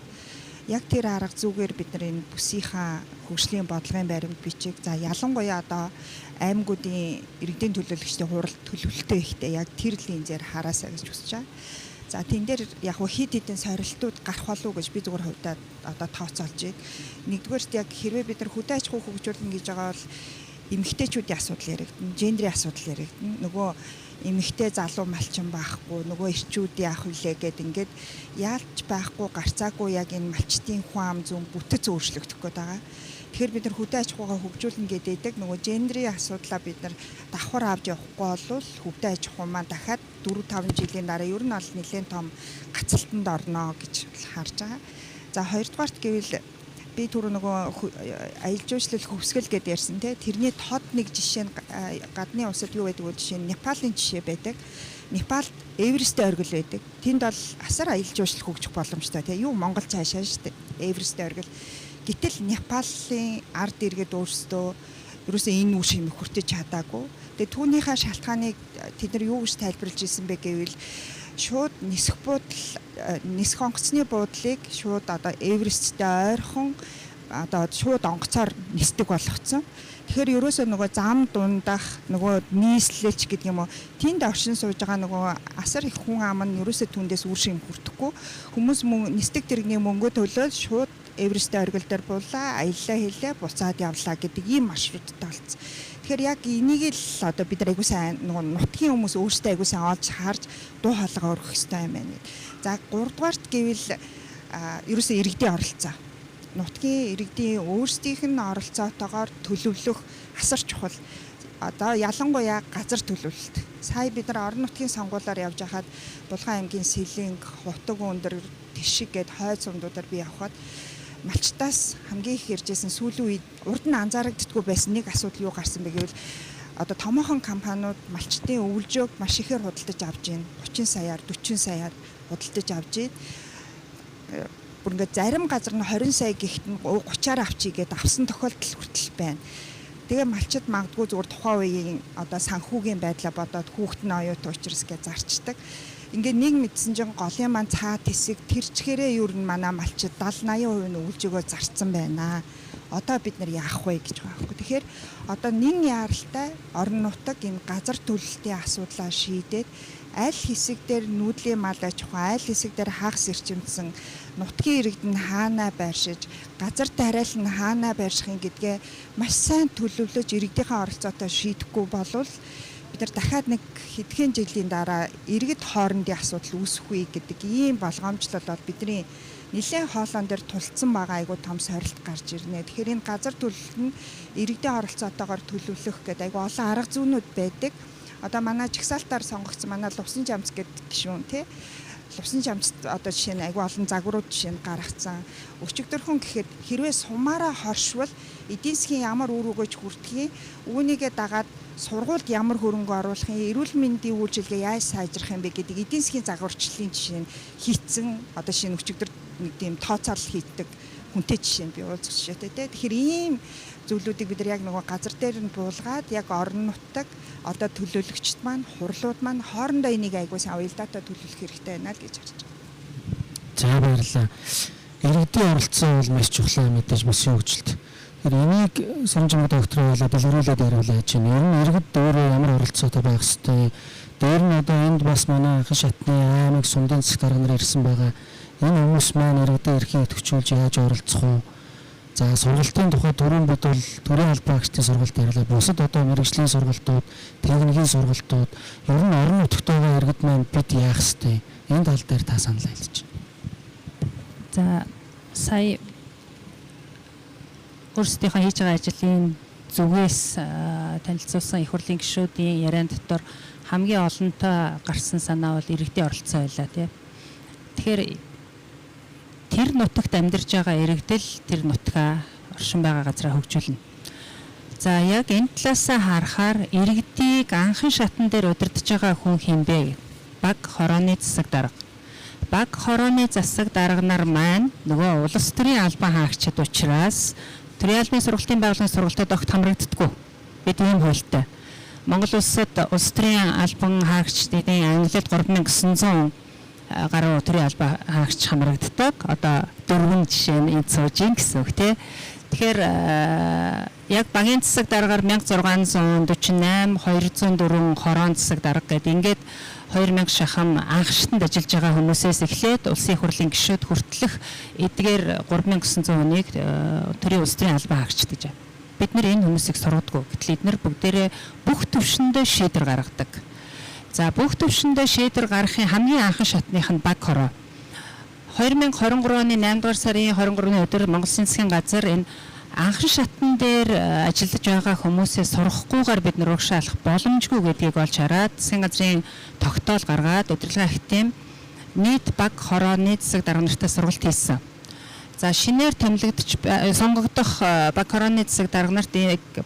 S5: Яг тэр арга зүгээр бид нар энэ бүсийнхаа хөгжлийн бодлогын баримт бичиг за ялангуяа одоо аймагуудын иргэдийн төлөөлөгчдийн хуралд төлөвлөлтөө ихтэй яг тэр линзээр хараасаа гэж хүсэж байгаа. За тэн дээр яг хид хідэн сорилтууд гарах болов уу гэж би зүгээр хувьдаа одоо тооцоолж байна. Нэгдүгээрт яг хэрвээ бид нар хөдөө аж ахуй хөгжүүлнэ гэж байгаа бол эмэгтэйчүүдийн асуудал яригдана, гендерийн асуудал яригдана. Нөгөө эмэгтэй залуу малчин байхгүй, нөгөө эрчүүд яах вүлээ гэд ингээд яалж байхгүй, гарцаагүй яг энэ малчтын хүн ам зүүн бүтэц өөрчлөгдөх гээд байгаа. Тэгэхээр бид нар хөдөө аж ахуйгаа хөгжүүлнэ гэдэг нөгөө гендерийн асуудлаа бид нар давхар авч явахгүй бол хөдөө аж ахуй маань дахиад 4-5 жилийн дараа ер нь бол нэлээд том гацалтанд орно гэж харж байгаа. За хоёрдугаарт гэвэл би түрүү нөгөө аялал жуулчлал хөвсгөл гэдээ ярьсан те тэрний тод нэг жишээ нь гадны улсад юу байдаг вэ жишээ нь Непалийн жишээ байдаг. Непалд Эверестийн оргил байдаг. Тэнд бол асар аялал жуулчлал хөгжих боломжтой те юу Монгол цаашаа шүү дээ. Эверестийн оргил. Гэтэл Непалийн ард иргэд өөрсдөө ерөөсөө энэ үе шимийг хүртэж чадаагүй. Тэгээ түүнийхээ шалтгааныг тэд нар юу гэж тайлбарлаж ирсэн бэ гэвэл шууд нисэх онгоцны буудлыг шууд одоо Эвересттэй ойрхон одоо шууд онгоцоор нисдэг болгоцсон. Тэгэхээр ерөөсөө нөгөө зам дундах нөгөө нийслэлч гэдэг юм уу тэнд оршин сууж байгаа нөгөө асар их хүн ам нь ерөөсөө түндээс үр шим хүртэхгүй хүмүүс нисдэг тэрэгний мөнгө төлөөл шууд Эверестийн оргил дээр буулаа аяллаа хийлээ буцаад явлаа гэдэг ийм маршруттай болсон. Тэгэхээр яг энийг л одоо бид нар айгуу сайн нөгөө нутгийн хүмүүс өөрсдөө айгуу сайн олж харж дуу хоолойгоо өргөх хэрэгтэй юм байна. За 3 дугаарт гэвэл ерөөсөө иргэдийн оролцоо. Нутгийн иргэдийн өөрсдийнх нь оролцоотойгоор төлөвлөх асар чухал. Одоо ялангуяа газар төлөвлөлт. Сая бид нар орон нутгийн сонгуулиар явж хахад Булган аймгийн Сэлэнг, Хутаг өндөр, Тишиг гээд хойд сумдуудаар би явхад малчтаас хамгийн их ярьжсэн сүүлийн үед урд нь анзаарагддаггүй байсан нэг асуудал юу гарсан бэ гэвэл одоо томоохон компаниуд малчтын өвлжөөг маш ихээр худалдаж авж байна. 30 саяар, 40 саяар худалдаж авж байна. Бүр ингээд зарим газар нь 20 сая гихт нь 30-аар авчий гэдээ авсан тохиолдол хүртэл байна. Тэгээ малчид магадгүй зүгээр тухайн үеийн одоо санхүүгийн байдлаа бодоод хүүхэд нь оюут уучрас гэж зарчдаг. Ингээд нэг мэдсэн чинь голын маань цаа тисэг тэрчгэрээ юу н манай малчид 70-80% нь өвлжөөгөө зарцсан байна. одоо бид нар яах вэ гэж байгаа байхгүй. Тэгэхээр одоо нэн яаралтай орон нутаг энэ газар төлөлтийн асуудлаа шийдээд аль хэсэг дээр нүүдлийн мал аж ахуй, аль хэсэг дээр хагас эрчимсэн нутгийн иргэд нь хаанаа байршиж, газар тариал нь хаанаа байршихын гэдгээ маш сайн төлөвлөж иргэдийнхээ оролцоотой шийдэхгүй болвол бид нар дахиад нэг хэдхэн жилийн дараа иргэд хоорондын асуудал үүсэхгүй гэдэг ийм болгоомжлол бол бидний нэлээд хоолоон дээр тулцсан байгаа айгуу том сорилт гарч ирнэ. Тэгэхээр энэ газар төлөлт нь иргэдийн оролцоотойгоор төлөвлөх гэдэг айгуу олон арга зүйнүүд байдаг. Одоо манай жагсаалтаар сонгогдсон манай Лувсан Жамц гэдэг гишүүн тий. Лувсан Жамцд одоо жишээ нь айгуу олон загварууд жишээ нь гаргацсан. Өчигдөрхөн гэхэд хэрвээ сумаараа хоршвол эдийн засгийн ямар үр өгөөж хүртгийг үүнийгээ дагаад сургуульд ямар хөрөнгө оруулахын, эрүүл мэндийн үйлчилгээ яаж сайжрах юм бэ гэдэг эдийн засгийн загварчлалын жишээ нь хийцэн одоо шинэ өчигдөр нэг тийм тооцоолол хийдэг хүнтэй жишээ нь би уулзах жишээтэй тий. Тэгэхээр ийм зүйлүүдийг бид нар яг нөгөө газар дээр нь буулгаад яг орон нутаг одоо төлөөлөгчд маань, хурлууд маань хоорондоо энийг айгуу сайн уялдаатай төлөвлөх хэрэгтэй байна л гэж харж байна.
S1: За баярлалаа. Иргэдийн оролцоо бол маш чухал мэдээж мэсийн хөгжилт. Тэгэхээр энийг Соромжмог докторын хэлээд илрүүлээд яриулаа гэж байна. Ер нь иргэд өөрөө ямар оролцоотой байх ёстой. Дээр нь одоо энд бас манай анхан шатны аймаг сумдын засаг дарга нар ирсэн байгаа. Энэ хүмүүс маань иргэдэд эрхийг идэвхжүүлж яаж оролцох вэ? За сургалтын тухай түрүүн бид бол төрийн албан агчдын сургалт ярьлаа. Бусад одоо мэрэгжлийн сургалтууд, техникийн сургалтууд ер нь орон нутагт байгаа иргэд маань бид яах ёстой? Энэ тал дээр та санал хэлж байна.
S6: За сая өөрсдийнхөө хийж байгаа ажлын зүгээс танилцуулсан их хурлын гишүүдийн яриан дотор хамгийн олонтой гарсан санаа бол иргэдийн оролцоо байлаа тийм. Тэгэхээр тэр нутагт амьдарч байгаа иргэдэл тэр нутгаа оршин байгаа газраа хөгжүүлнэ. За яг энэ талаасаа харахаар иргэдийг анхан шатан дээр удирдах байгаа хүн хинбэ? Баг хорооны засаг дарга. Баг хорооны засаг дарга нар маань нөгөө улс төрийн албан хаагчид учраас төрийн албан сургалтын байгууллагын сургалтад огт хамрагддаггүй. Бид ийм хуультай. Монгол улсад улс төрийн албан хаагчдын ангилалд 3900 гаруй төрийн албан хаагч хамрагддаг. Одоо 4 жишээ нь энд сууж ин гэсэн үг тий. Тэгэхээр яг багийн засаг даргаар 1648 204 хорон засаг дарга гэдэг ингээд 2000 шахам анх шатанд ажиллаж байгаа хүмүүсээс эхлээд улсын их хурлын гишүүд хүртэлх эдгээр 3900 хүнийг төрийн улс төрийн албан хаагчд гэж байна. Бид нэр энэ хүмүүсийг сургадаг. Гэтэл эдгээр бүгдээрээ бүх төвшөндөө шийдвэр гаргадаг. За бүх төвшөндөө шийдвэр гаргахын хамгийн анхан шатных нь баг хороо. 2023 оны 8 дугаар сарын 23-ны өдөр Монгол Улсын засгийн газар энэ анхан шатн дээр ажиллаж байгаа хүмүүсээ сургахгүйгээр бид нар угшаалах боломжгүй гэдгийг олж хараад засгийн газрын тогтоол гаргаад удирдлагын ахтын нийт баг хорооны засаг дарга нартай сургалт хийсэн. За шинээр томилогдож сонгогдох баг хорооны засаг дарга нарт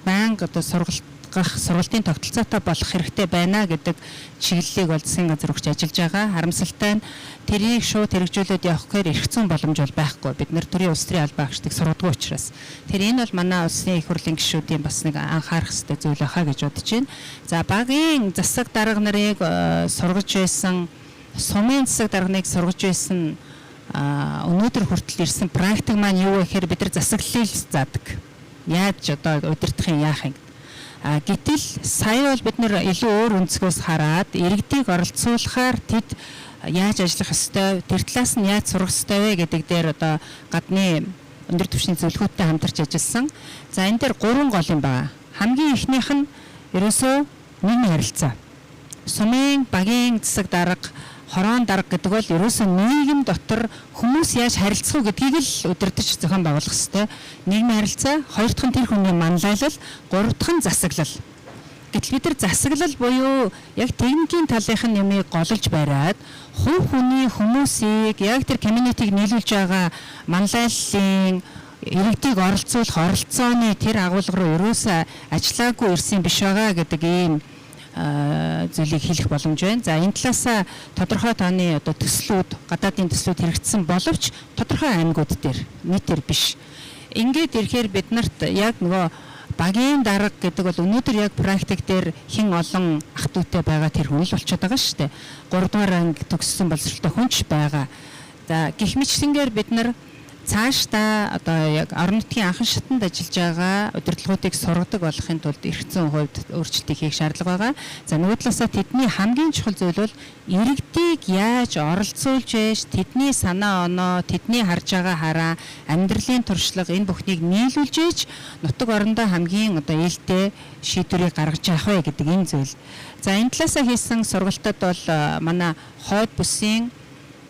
S6: байнга одоо сургалтын тогтолцоотой болох хэрэгтэй байна гэдэг чиглэлийг бол засгийн газар өгч ажиллаж байгаа. Харамсалтай нь тэрийг шууд хэрэгжүүлээд явах гэхээр эрх зүйн боломж бол байхгүй. Бид нэр төрийн улс төрийн албан хаагчдыг сургадаг учраас. Тэр энэ бол манай улсын их хурлын гишүүдийн бас нэг анхаарах хэрэгтэй зүйл байхаа гэж бодож байна. За багийн засаг дарга нарыг сургаж байсан, сумын засаг дарганыг сургаж байсан өнөөдөр хүртэл ирсэн практик маань юу вэ гэхээр бид нар засаглалыг заадаг. Яаж одоо удирдахын яах юм. Гэтэл сая бол бид нэр илүү өөр өнцгөөс хараад иргэдийг оролцуулахаар тэд яаж ажиллах ёстой, тэр талаас нь яаж сурах ёстой вэ гэдэг дээр одоо гадны өндөр түвшний зөвлөгөөтэй хамтарч ажилласан. За энэ дээр 3 гол юм байна. Хамгийн эхнийх нь ерөөсөө нийгмийн харилцаа. Сумын багийн засаг дарга, хорон дарга гэдэг бол ерөөсөө нийгэм дотор хүмүүс яаж харилцах уу гэдгийг л удирдах зохион байгуулах ёстой. Нийгмийн харилцаа, хоёр дахь нь тэр хүний манлайлал, гурав дахь нь засаглал. Гэтэл бид нар засаглал буюу яг техникийн талынхын юмыг голж бариад хувь хүний хүмүүсийг яг тэр community-г нийлүүлж байгаа манлайллын иргэдийг оролцуулах оролцооны тэр агуулга руу ерөөсөө ажиллаагүй ирсэн биш байгаа гэдэг ийм зүйлийг хэлэх боломж байна. За энэ талаасаа тодорхой тооны одоо төслүүд, гадаадын төслүүд хэрэгжсэн боловч тодорхой аймагуд дээр нийтээр биш. Ингээд ирэхээр бид нарт яг нөгөө багийн дарга гэдэг бол өнөөдөр яг практик дээр хэн олон ах дүүтэй байгаа тэр хүн л болчиход байгаа шүү дээ. 3 дугаар анги төгссөн боловсролтой хүнч байгаа. За гэх мэтлэнгээр бид нар цаашдаа одоо яг орон нутгийн анхан шатанд ажиллаж байгаа удирдлагуудыг сургадаг болохын тулд эрх зүйн хувьд өөрчлөлтийг хийх шаардлага байгаа. За нөгөө талаасаа тэдний хамгийн чухал зүйл бол иргэдийг яаж оролцуулж байж тэдний санаа оноо, тэдний харж байгаа хараа, амьдралын туршлага энэ бүхнийг нийлүүлж ээж нутаг орондоо хамгийн одоо ээлтэй шийдвэрийг гаргаж авах вэ гэдэг энэ зүйл. За энэ талаасаа хийсэн сургалтад бол манай хойд бүсийн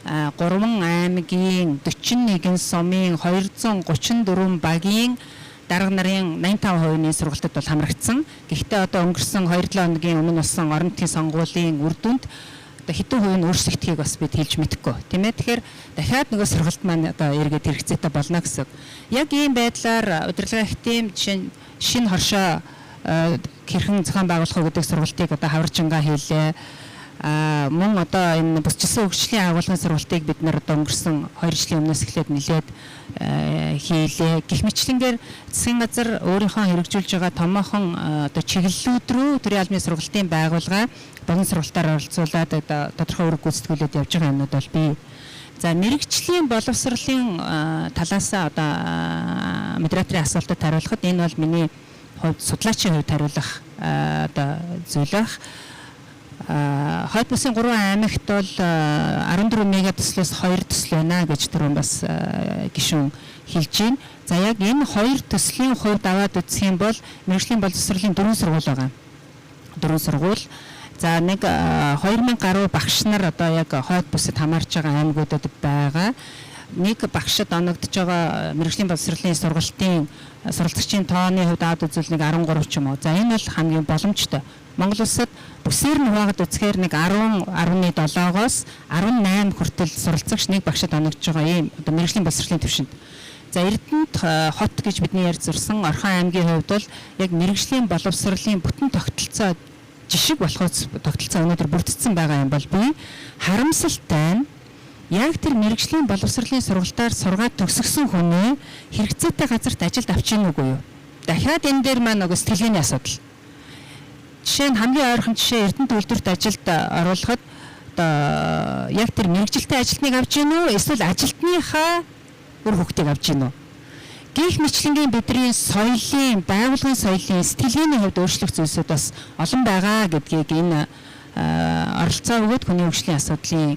S6: 3 аймгийн 41 сумын 234 багийн дарга нарын 85%-ийн сургалтад бол хамрагдсан. Гэхдээ одоо өнгөрсөн 2-7 хоногийн өмнө болсон орон нутгийн сонгуулийн үр дүнд одоо хэдэн хувь нь өөрчлөгдөхийг бас бид хэлж мэдэхгүй. Тийм ээ. Тэгэхээр дахиад нөгөө сургалт маань одоо эргээд хэрэгцээтэй болно гэсэн. Яг ийм байдлаар удирдлагын ахтын жишээ шинэ хоршоо хэрхэн зохион байгуулах гэдэг сургалтыг одоо хаваржингаа хийлээ. Мөн одоо энэ бусчилсан хөгжлийн агуулгын сургалтыг бид нар одоо өнгөрсөн 2 жилийн өмнөөс эхлээд нэлээд хийлээ. Гэх мэтлэнгээр засгийн газар өөрийнхөө хэрэгжүүлж байгаа томоохон одоо чиглэлүүд рүү төрийн албаны сургалтын байгууллага богино сургалтаар оролцуулаад одоо тодорхой үүрэг гүйцэтгүүлээд явж байгаа юмнууд бол бий. За мэрэгжлийн боловсролын талаас одоо модераторын асуултад хариулахад энэ бол миний хувьд судлаачийн хувьд хариулах одоо зүйл байх. Хойд бүсийн 3 аймагт бол 14 мега төслөөс 2 төсөл байна гэж түрүүн бас гишүүн хэлж байна. За яг энэ 2 төслийн хувьд аваад үзэх юм бол мэрэгжлийн боловсролын 4 сургууль байгаа. 4 сургууль. За нэг 2000 гаруй багш нар одоо яг хойд бүсэд хамаарч байгаа аймагуудад байгаа. Нэг багшид оногдож байгаа мэрэгжлийн боловсролын сургалтын суралцагчийн тооны хувьд аваад үзвэл нэг 13 ч юм уу. За энэ бол хамгийн боломжтой. Монгол улсад бүсээр нь хуваагаад үзэхээр нэг 10.7-оос 18 хүртэл суралцагч нэг багшид оногдож байгаа ийм одоо мэрэгжлийн боловсролын төвшөнд. За Эрдэнэт хот гэж бидний ярьж зурсан Орхон аймгийн хувьд бол яг мэрэгжлийн боловсролын бүтэн тогтолцоо жишг болохоос тогтолцоо өнөөдөр бүрдсэн байгаа юм бол би харамсалтай нь яг тэр мэрэгжлийн боловсролын сургалтаар сургаад төгсгсөн хүн хэрэгцээтэй газарт ажилд авчин үгүй юу? Дахиад энэ дээр маань нөгөө сэтгэлийн асуудал. Жишээ нь хамгийн ойрхон жишээ Эрдэнэт үйлдвэрт ажилд оруулахад одоо яг тэр мэрэгжилтэй ажилтныг авч гин үү эсвэл ажилтныхаа үр хөвгтийг авч гин үү? Гэх мэтлэнгийн бидний соёлын, байгууллагын соёлын сэтгэлгээний хувьд өөрчлөх зүйлсүүд бас олон байгаа гэдгийг энэ оролцоо өгөөд хүний хөгжлийн асуудлын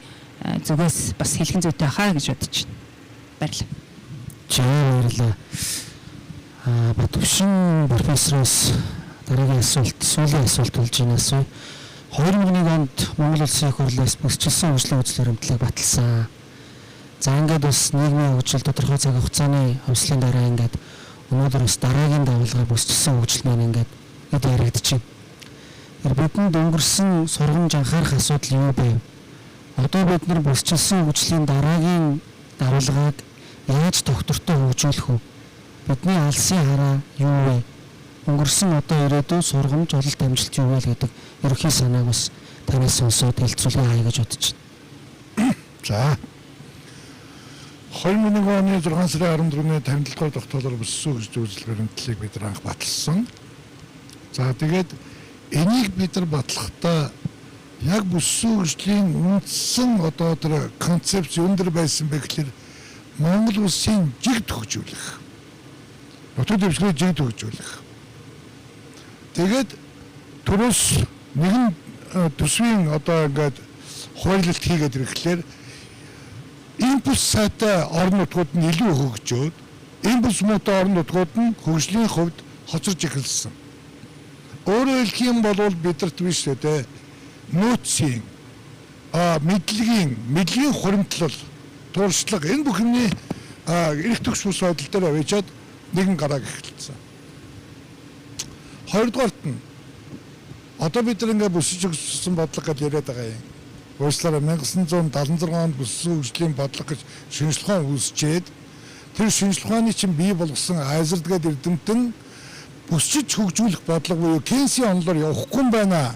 S6: зүгээс бас хэлхэн зүйтэй хаа гэж бодож байна. Баярлалаа.
S1: Баярлалаа. Батөвшин профессороос дараагийн асуулт, сүүлийн асуулт болж байна асуу. 2001 онд Монгол Улсын их хурлаас бусчилсан хөгжлийн үзэл баримтлалыг баталсан. За ингээд бас нийгмийн хөгжил тодорхой цаг хугацааны хувьслын дараа ингээд өнөөдөр бас дараагийн давалгаар бусчилсан хөгжил маань ингээд яригдчихэв. Бидэнд өнгөрсөн сургамж анхаарах асуудал юу байв? Одоо бид нар бусчилсан хөгжлийн дараагийн давалгааг яаж доктортой хөгжүүлэх вэ? Бидний алсын хараа юу вэ? Өнгөрсөн одоо ирээдүйн сургамж ололт амжилт юу вэ гэдэг ерөнхий санааг бас танаас сонсоод хэлцүүлгээ хаяа гэж бодож байна.
S7: За 2001 оны 6 сарын 14-ний 57 дугаар тогтоолоор бүссэн хөгжлийн үзэл баримтлалыг бид анх баталсан. За тэгээд энийг бид нар батлахдаа яг бүссэн хөгжлийн үндсэн одоо тэр концепц юу нэр байсан бэ гэхээр Монгол улсын жигд хөгжүүлэх. Нутаг дэвшилгээ жигд хөгжүүлэх. Тэгээд төрөөс нэгэн төсвийн одоо ингээд хуваарлалт хийгээд ирэхлээр импульс сайтай орон нутгууд нь илүү хөгжөөд импульс муутай орон нутгууд нь хөгжлийн хувьд хоцорж эхэлсэн. Өөрөөр хэлэх юм бол бидэрт биш үү нөөцийн мэдлэгийн хуримтлал тууршлага энэ бүхний эрх төгс бус байдал дээр авчиад нэгэн гарааг эхэлсэн. Хоёрдугаарт нь одоо бид нар ингээд бүсэж өгсөн бодлого гэж яриад байгаа юм. Уучлаарай 1976 онд бүссэн хөгжлийн бодлого гэж шинжилгээ ухаан үүсчээд тэр шинжилгээ ухааны чинь бий болгосон Айзерд гэдэг эрдэмтэн нь бүсчиж хөгжүүлэх бодлого буюу Кейнсийн онолоор явахгүй юм байна.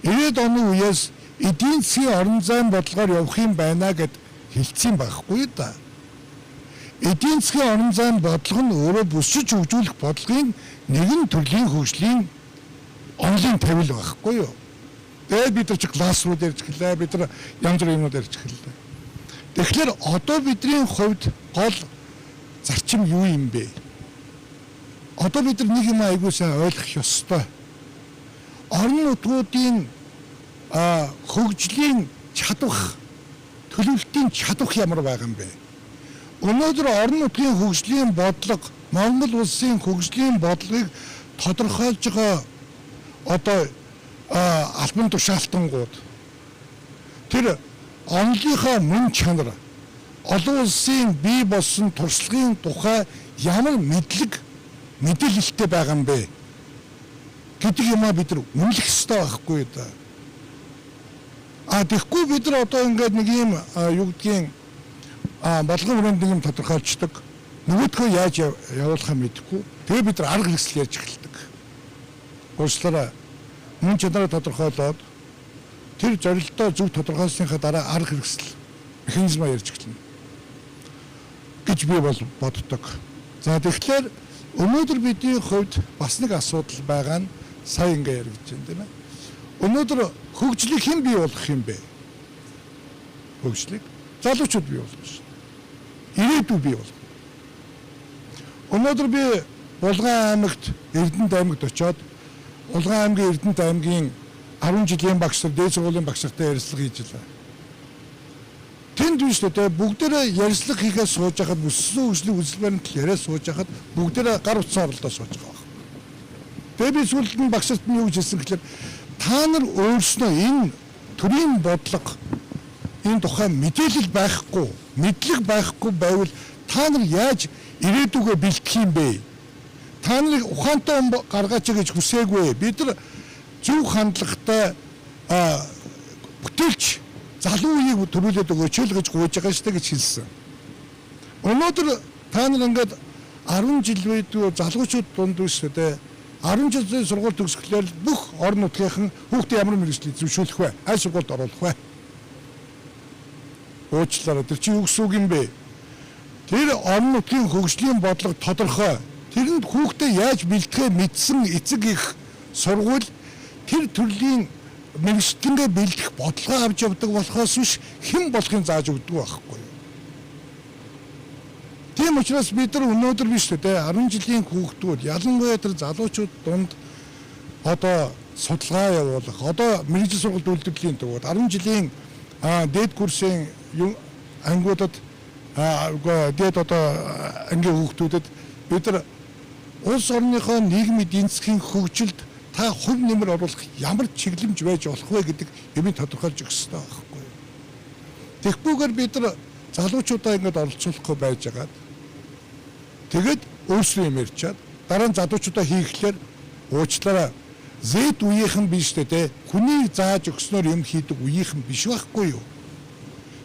S7: 90-ад оны үеэс эдийн засгийн орон зайн бодлогоор явах юм байна гэд хэлсэн байхгүй да. Эдийн засгийн орон зайн бодлого нь өөрөө бүсчиж хөгжүүлэх бодлогын нэгэн төрлийн хөгжлийн онлын тавил байхгүй юу? Тэгээд бид нар ч класс руу дээрж эхэллээ. Бид нар янз бүрийн юмнууд ярьж эхэллээ. Тэгэхээр одоо бидний хувьд гол зарчим юу юм бэ? Одоо бид нар нэг юм айгүй сайн ойлгох ёстой. Орон нутгуудын хөгжлийн чадвах, төлөвлөлтийн чадвах ямар байгаа юм бэ? Өнөөдөр орон нутгийн хөгжлийн бодлого, Монгол улсын хөгжлийн бодлогыг тодорхойлж байгаа одоо албан тушаалтангууд тэр онлынхаа мөн чанар, олон улсын бий болсон туршлагын тухай ямар мэдээлэлтэй байгаа юм бэ гэдэг юмаа бид нар үнэлэх ёстой байхгүй да. Тэгэхгүй бид нар одоо ингээд нэг юм юу гэдгийг болгон хүрээнд нэг юм тодорхойлцдог. Нөгөөдгөө яаж явуулахаа мэдэхгүй. Тэгээ бид нар арга хэрэгсэл ярьж эхэлдэг. Уучлаарай. Мөн чанараа тодорхойлоод тэр зорилтоо зөв тодорхойлсныхаа дараа арга хэрэгсэл механизмаа ярьж эхэлнэ гэж би бол боддог. За тэгэхээр өнөөдөр бидний хувьд бас нэг асуудал байгаа нь сая ингээ яригдж байна тийм ээ. Өнөөдөр хөгжлийг хэн бий болгох юм бэ? Хөгжлийг залуучууд бий болгох шин. Ирээдүй бий болгох. Өнөөдөр би Булган аймагт, Эрдэнэт аймагт очиод Булган аймгийн Эрдэнэт аймгийн 10 жилийн багш нар, дээд сургуулийн багш нартай ярилцлага хийж байлаа. Тэнд биш үү бүгдээрээ ярилцлага хийхээ сууж хахад бүссэн хөгжлийн үзэл баримтал яриа сууж хахад бүгдээрээ гар утсаа оролдоо сууж байгаа байна. Тэгээ би сүүлд нь багш нарт нь юу гэж хэлсэн гэхээр та нар өөрснөө энэ төрийн бодлого энэ тухай мэдээлэл байхгүй, мэдлэг байхгүй байвал та нар яаж ирээдүгөө бэлтгэх юм бэ? Та нарыг ухаантай гаргаач гэж хүсээгүй. Бид нар зөв хандлагатай бүтээлч залуу үеийг төрүүлээд өгөөч л гэж гуйж байгаа шүү дээ гэж хэлсэн. Өнөөдөр та нар ингээд 10 жил байдгүй залуучууд дунд биш үү? 10 жилийн сургууль төгсгөлөөр бүх орон нутгийнхан хүүхдээ ямар мэргэжлийг зөвшөөрөх вэ? Аль сургуульд оруулах вэ? Уучлаарай. Тэр чи юу гэсэн үг юм бэ? Тэр орон нутгийн хөгжлийн бодлого тодорхой. Тэрэнд хүүхдээ яаж бэлтгэхээ мэдсэн эцэг их сургууль тэр төрлийн мэргэжлэнгээ бэлдэх бодлогоо авч явдаг болохоос биш хэн болохын зааж өгдөг байхгүй. Тийм учраас бид нар өнөөдөр биш үү 10 жилийн хүүхдүүд ялангуяа тэр залуучууд дунд одоо судалгаа явуулах, одоо мэргэжил сургалт үйлдвэрлэлийн төвөд 10 жилийн дээд курсын ангиудад дээд одоо ангийн хүүхдүүдэд бид нар улс орныхоо нийгмийн эдийн засгийн хөгжилд та хувь нэмэр оруулах ямар чиглэмж байж болох вэ гэдэг юмыг тодорхойлж өгөх хэрэгтэй байхгүй. Тэгэхгүйгээр бид нар залуучуудаа ингэж оролцуулахгүй байж байгаа. Тэгэд өөрсдөө юм ярьчаад дараа нь залуучуудаа хийхлээр уучлаарай. Z үеийнхэн биш дээ. Хүнийг зааж өгснөөр юм хийдэг үеийнхэн биш байхгүй юу?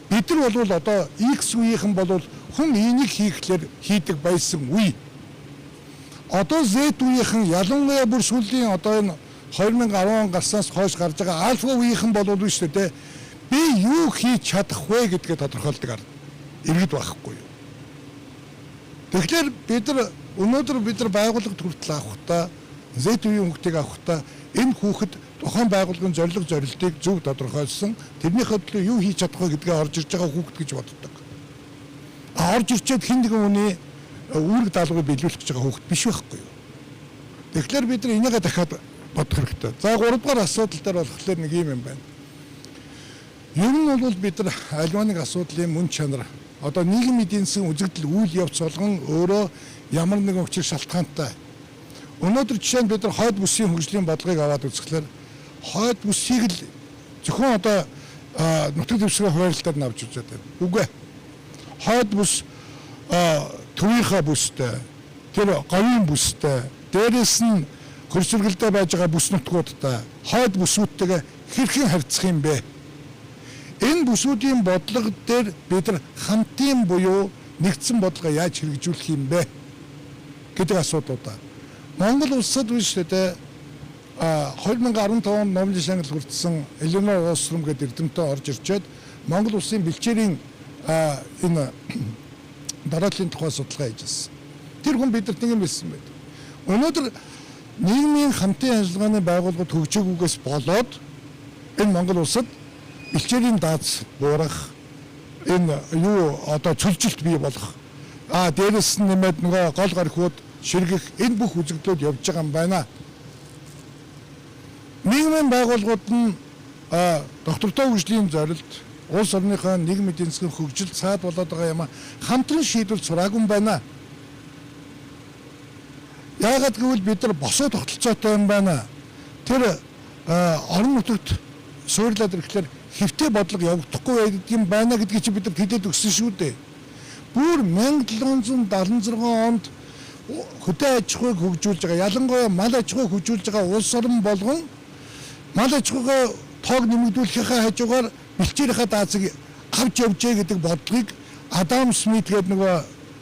S7: Бид нар бол одоо X үеийнхэн бол хүн энийг хийхлээр хийдэг байсан үе. Одоо Z үеийнхэн ялангуяа бүр сүүлийн одоо энэ 2010 гарснаас хойш гарч байгаа альфа үеийнхэн бол биш дээ. Би юу хийж чадах вэ гэдгээ тодорхойлдог иргэд байхгүй юу? Тэгэхээр бид нар өнөөдөр байгууллага хүртэл авахдаа Z үеийн хүүхдийг авахдаа энэ хүүхэд тухайн байгууллагын зорилтыг зөв тодорхойлсон тэрнийхээ төлөө юу хийж чадах вэ гэдгээ орж ирж байгаа хүүхэд гэж боддог. Орж ирчээд хэн нэгэн хүний үүрэг даалгаврыг биелүүлэх гэж байгаа хүүхэд биш байхгүй юу? Тэгэхээр бид нар энийгээ дахиад бодох хэрэгтэй. За 3 дугаар асуудал дээр болохоор нэг юм байна. Ер нь бол бид нар альва нэг асуудлын мөн чанар одоо нийгмийн эдийн засгийн үзэгдэл үйл явц болгон өөрөө ямар нэгэн учир шалтгаантай. Өнөөдөр жишээ нь бид нар хойд бүсийн хөгжлийн бодлогыг аваад үзэхлээр хойд бүсийг л зөвхөн одоо нутаг дэвсгэрийн хуваарлтаар нь авч үзээд байна. Үгүй. Хойд бүс төвийнхаа бүстэй, тэр говийн бүстэй, дээрээс нь хөрсөргөлдөө байж байгаа бүс нутгуудтай хойд бүсүүдтэйгээ хэрхэн харьцах юм бэ? Энэ бүсүүдийн бодлого дээр бид нар хамтын буюу нэгдсэн бодлогоо яаж хэрэгжүүлэх юм бэ гэдэг асуудлуудаа. Монгол улсад биш үү 2015 онд Нобелийн шагнал хүртсэн Эленор Остром гэдэг эрдэмтэн орж ирчээд Монгол улсын бэлчээрийн энэ дараатлын тухай судалгаа хийжсэн. Тэр хүн бидэнд нэг юм хэлсэн байд. Өнөөдөр нийгмийн хамтын ажиллагааны байгууллагууд хөгжөөгүйгээс болоод энэ Монгол улсад бэлчээрийн дааз буурах, энэ юу одоо цөлжилт бий болох. Дээрээс нь нэмээд нөгөө гол гархууд ширгэх энэ бүх үзэгдлүүд явж байгаа юм байна. Нийгмийн байгууллагууд нь доктортой хөгжлийн зорилт улс орныхоо нийгмийн эдийн засгийн хөгжил цаад болоод байгаа юм хамтран шийдвэр сураагүй юм байна. Яагаад гэвэл бид нар босоо тогтолцоотой юм байна. Тэр орон нутагт суурлаад ирэхлээр хэвтэй бодлого явагдахгүй байдаг юм байна гэдгийг чи бид нар хэлээд өгсөн шүү дээ. Бүр 1776 онд хөдөө аж ахуйг хөгжүүлж байгаа, ялангуяа мал аж ахуйг хөгжүүлж байгаа улс орн болгон мал аж ахуйгаа тоог нэмэгдүүлэхээ хажуугаар бэлчээрийнхаа даацыг авч явжээ гэдэг бодлогыг Адам Смит гэдэг нөгөө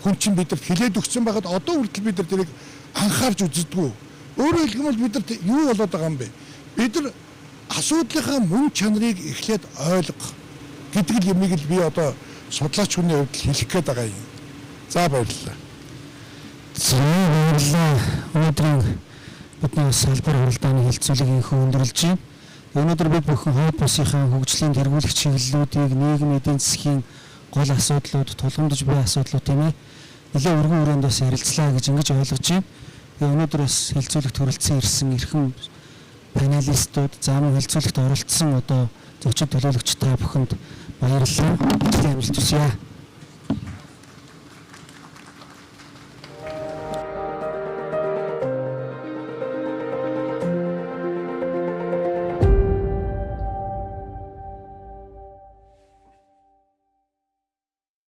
S7: хүн чинь бидэнд хэлээд өгсөн байгаад одоо хүртэл бид нар тэрийг анхаарч үздэггүй. Өөрөөр хэлбэл бид нар юу болоод байгаа юм бэ? Бид нар асуудлынхаа мөн чанарыг эхлээд ойлгох гэдэг юмыг л би одоо судлаач хүний хувьд хэлэх гээд байгаа юм. За баярлалаа.
S1: Баярлалаа. Өнөөдрийн бидний салбар хуралдааны хэлцүүлэг инхүү өндөрлж байна. Өнөөдөр бид бүхэн хойд бусынхаа хөгжлийн тэргүүлэх чиглэлүүдийг нийгмийн эдийн засгийн гол асуудлууд, тулгамдж буй асуудлууд тийм ээ нэлээд өргөн хүрээндээс ярилцлаа гэж ингэж ойлгож байна. Өнөөдөр бас хэлцүүлэгт хүрэлцэн ирсэн эрхэм панелистууд, заамын хэлцүүлэгт оролцсон одоо зочид төлөөлөгч та бүхэнд баярлалаа. Амжилт хүсье.